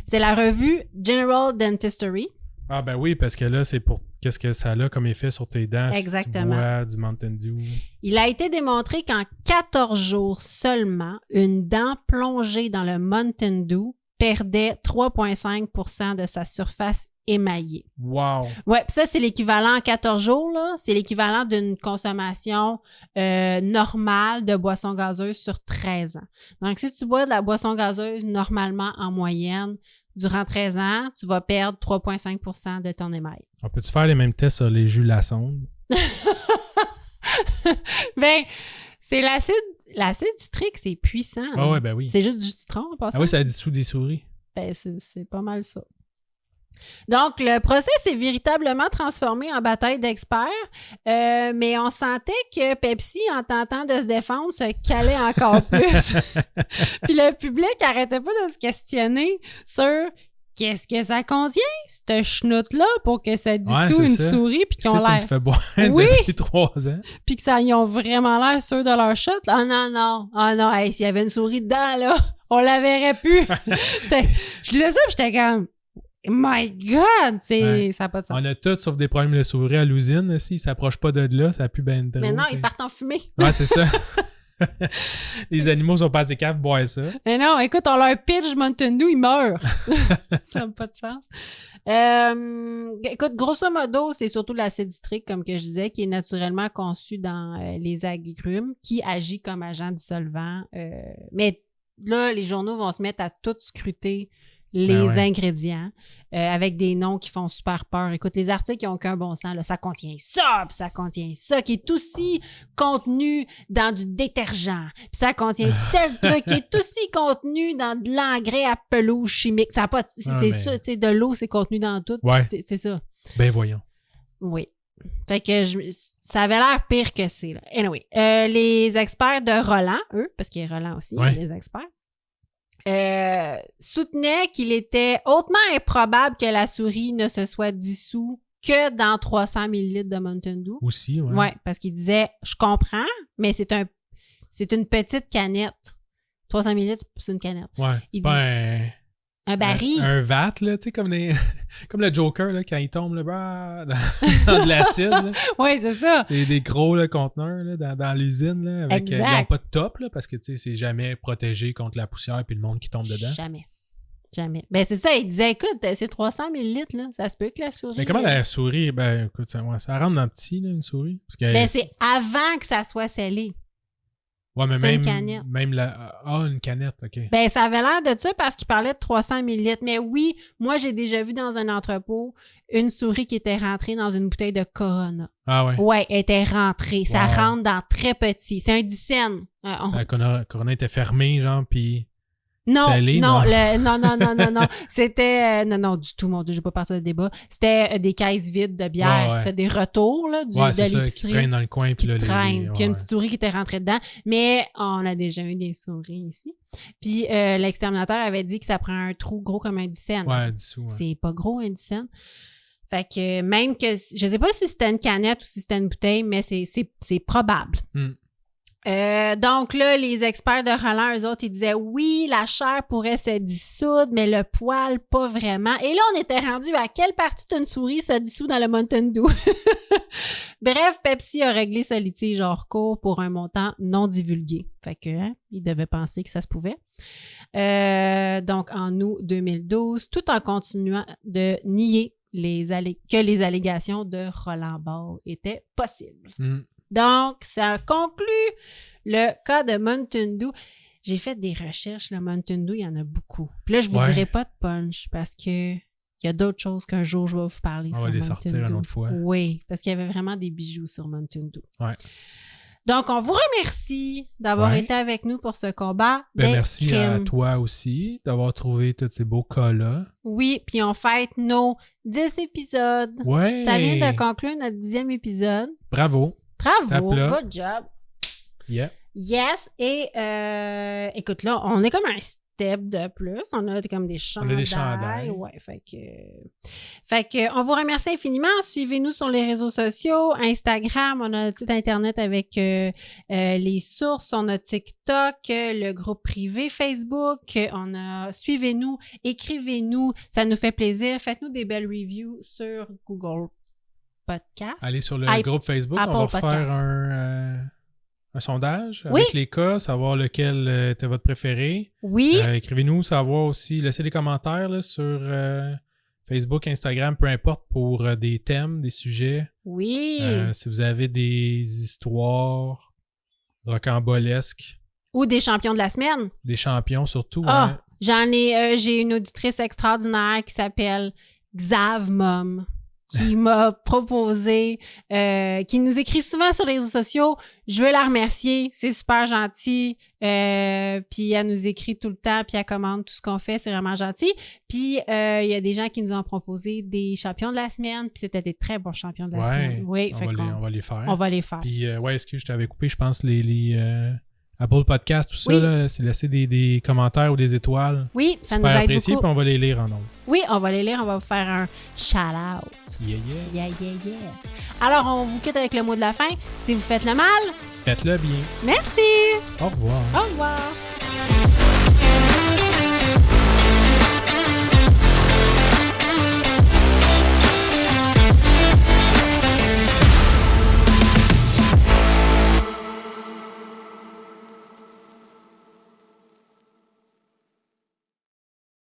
C'est la revue General Dentistry. Ah ben oui, parce que là, c'est pour qu'est-ce que ça a comme effet sur tes dents. Exactement. Si tu bois du Mountain Dew. Il a été démontré qu'en 14 jours seulement, une dent plongée dans le Mountain Dew perdait 3,5 % de sa surface émaillée. Wow! Ouais, puis ça, c'est l'équivalent en 14 jours, là. C'est l'équivalent d'une consommation normale de boissons gazeuses sur 13 ans. Donc, si tu bois de la boisson gazeuse normalement en moyenne, durant 13 ans, tu vas perdre 3,5 % de ton émail. On peut-tu faire les mêmes tests sur les jus la sonde? Ben, c'est l'acide citrique, c'est puissant. Ah ouais, ben oui. C'est juste du citron en passant. Ah oui, ça dissout des souris. Ben, c'est pas mal ça. Donc, le procès s'est véritablement transformé en bataille d'experts, mais on sentait que Pepsi, en tentant de se défendre, se calait encore plus. Puis le public arrêtait pas de se questionner sur qu'est-ce que ça contient, cette chenoute-là, pour que ça dissout une ça. souris, puis qu'ils ont Tu me l'air... fais boire Oui. depuis 3 ans. Puis que ça, ils ont vraiment l'air sûrs de leur shot. Ah non. Ah non, hey, s'il y avait une souris dedans, là, on la verrait plus. Je disais ça, puis j'étais comme... My God! Ça n'a pas de sens. On a tout sauf des problèmes de souris à l'usine. S'ils ne s'approchent pas de là, ça pue ben trop. Mais non, ils partent en fumée. Ouais, c'est ça. Les animaux sont pas assez capables de boire ça. Mais non, écoute, on leur pitch Mountain Dew, ils meurent. Ça n'a pas de sens. Écoute, grosso modo, c'est surtout l'acide citrique, comme que je disais, qui est naturellement conçu dans les agrumes, qui agit comme agent dissolvant. Mais là, les journaux vont se mettre à tout scruter les ingrédients avec des noms qui font super peur. Écoute, les articles qui n'ont aucun bon sens, là, ça contient ça, puis ça contient ça, qui est aussi contenu dans du détergent, puis ça contient tel truc qui est aussi contenu dans de l'engrais à pelouse chimique. Ça a pas, c'est ça, tu sais, de l'eau, c'est contenu dans tout. Ouais. C'est ça. Ben voyons. Oui. Fait que ça avait l'air pire que c'est. Là. Anyway, les experts de Roland, eux, parce qu'il y a Roland aussi, les experts, soutenait qu'il était hautement improbable que la souris ne se soit dissoute que dans 300 ml de Mountain Dew. Aussi, ouais. Ouais, parce qu'il disait, je comprends, mais c'est une petite canette. 300 ml, c'est une canette. Ouais, c'est pas un baril. Un vat, là, tu sais, comme le Joker, là, quand il tombe là, dans de l'acide. Oui, c'est ça. Des gros là, conteneurs là, dans l'usine. Là, avec, ils n'ont pas de top, là, parce que c'est jamais protégé contre la poussière et le monde qui tombe dedans. Jamais. Ben c'est ça, il disait, écoute, c'est 300 ml, là, ça se peut que la souris... Mais comment la souris, ben écoute, ça rentre dans le petit, là, une souris? Parce que, ben c'est avant que ça soit scellé. Ouais, mais c'est une canette. Une canette, OK. Ben, ça avait l'air de ça parce qu'il parlait de 300 ml. Mais oui, moi, j'ai déjà vu dans un entrepôt une souris qui était rentrée dans une bouteille de Corona. Ah ouais? Ouais, elle était rentrée. Ça rentre dans très petit. C'est un dixaine. Corona était fermé, genre, puis... Non, salé, non. C'était... non, du tout, mon Dieu, j'ai pas parti de débat. C'était des caisses vides de bière. C'était des retours, là, de l'épicerie. Ça, qui traînent dans le coin. Puis là, traînent. Puis une petite souris qui était rentrée dedans. Mais on a déjà eu des souris ici. Puis l'exterminateur avait dit que ça prend un trou gros comme un dixaine. Ouais, dissous. Ouais. C'est pas gros, un dixaine. Fait que même que... Je sais pas si c'était une canette ou si c'était une bouteille, mais c'est probable. Donc là, les experts de Roland, eux autres, ils disaient oui, la chair pourrait se dissoudre, mais le poil, pas vraiment. Et là, on était rendu à quelle partie d'une souris se dissout dans le Mountain Dew? Bref, Pepsi a réglé ce litige hors cours pour un montant non divulgué. Fait que, ils devaient penser que ça se pouvait. Donc, en août 2012, tout en continuant de nier que les allégations de Roland Ball étaient possibles. Donc, ça conclut le cas de Mountain Dew. J'ai fait des recherches, le Mountain Dew, il y en a beaucoup. Puis là, je vous dirai pas de punch parce que il y a d'autres choses qu'un jour je vais vous parler sur Mountain Dew. On va les sortir une autre fois. Oui, parce qu'il y avait vraiment des bijoux sur Mountain Dew. Ouais. Donc, on vous remercie d'avoir été avec nous pour ce combat. Merci à toi aussi d'avoir trouvé tous ces beaux cas-là. Oui, puis on fête nos 10 épisodes. Ouais. Ça vient de conclure notre 10e épisode. Bravo. Good job. Yeah. Yes, et écoute, là, on est comme un step de plus. On a comme des chandails. On a des chandails. Ouais, fait que on vous remercie infiniment. Suivez-nous sur les réseaux sociaux, Instagram, on a un site internet avec les sources, on a TikTok, le groupe privé Facebook, suivez-nous, écrivez-nous, ça nous fait plaisir. Faites-nous des belles reviews sur Google Podcast. Allez sur le groupe Facebook, on va faire un sondage avec les cas, savoir lequel était votre préféré. Oui. Écrivez-nous, savoir aussi, laissez des commentaires là, sur Facebook, Instagram, peu importe, pour des thèmes, des sujets. Oui. Si vous avez des histoires rocambolesques. Ou des champions de la semaine. Des champions surtout. Ah, j'ai une auditrice extraordinaire qui s'appelle Xav Mom, qui m'a proposé, qui nous écrit souvent sur les réseaux sociaux. Je veux la remercier, c'est super gentil. Puis elle nous écrit tout le temps, puis elle commande tout ce qu'on fait, c'est vraiment gentil. Puis il y a des gens qui nous ont proposé des champions de la semaine, puis c'était des très bons champions de la semaine. Oui, on va les faire. On va les faire. Puis est-ce que je t'avais coupé, je pense, les Apple Podcast, tout ça, Oui. là, c'est laisser des commentaires ou des étoiles. Oui, ça nous Super aide apprécié, beaucoup. puis on va les lire en nombre. Oui, on va les lire, on va vous faire un shout-out. Yeah. Yeah. Alors, on vous quitte avec le mot de la fin. Si vous faites le mal, Faites-le bien. merci! Au revoir. Au revoir!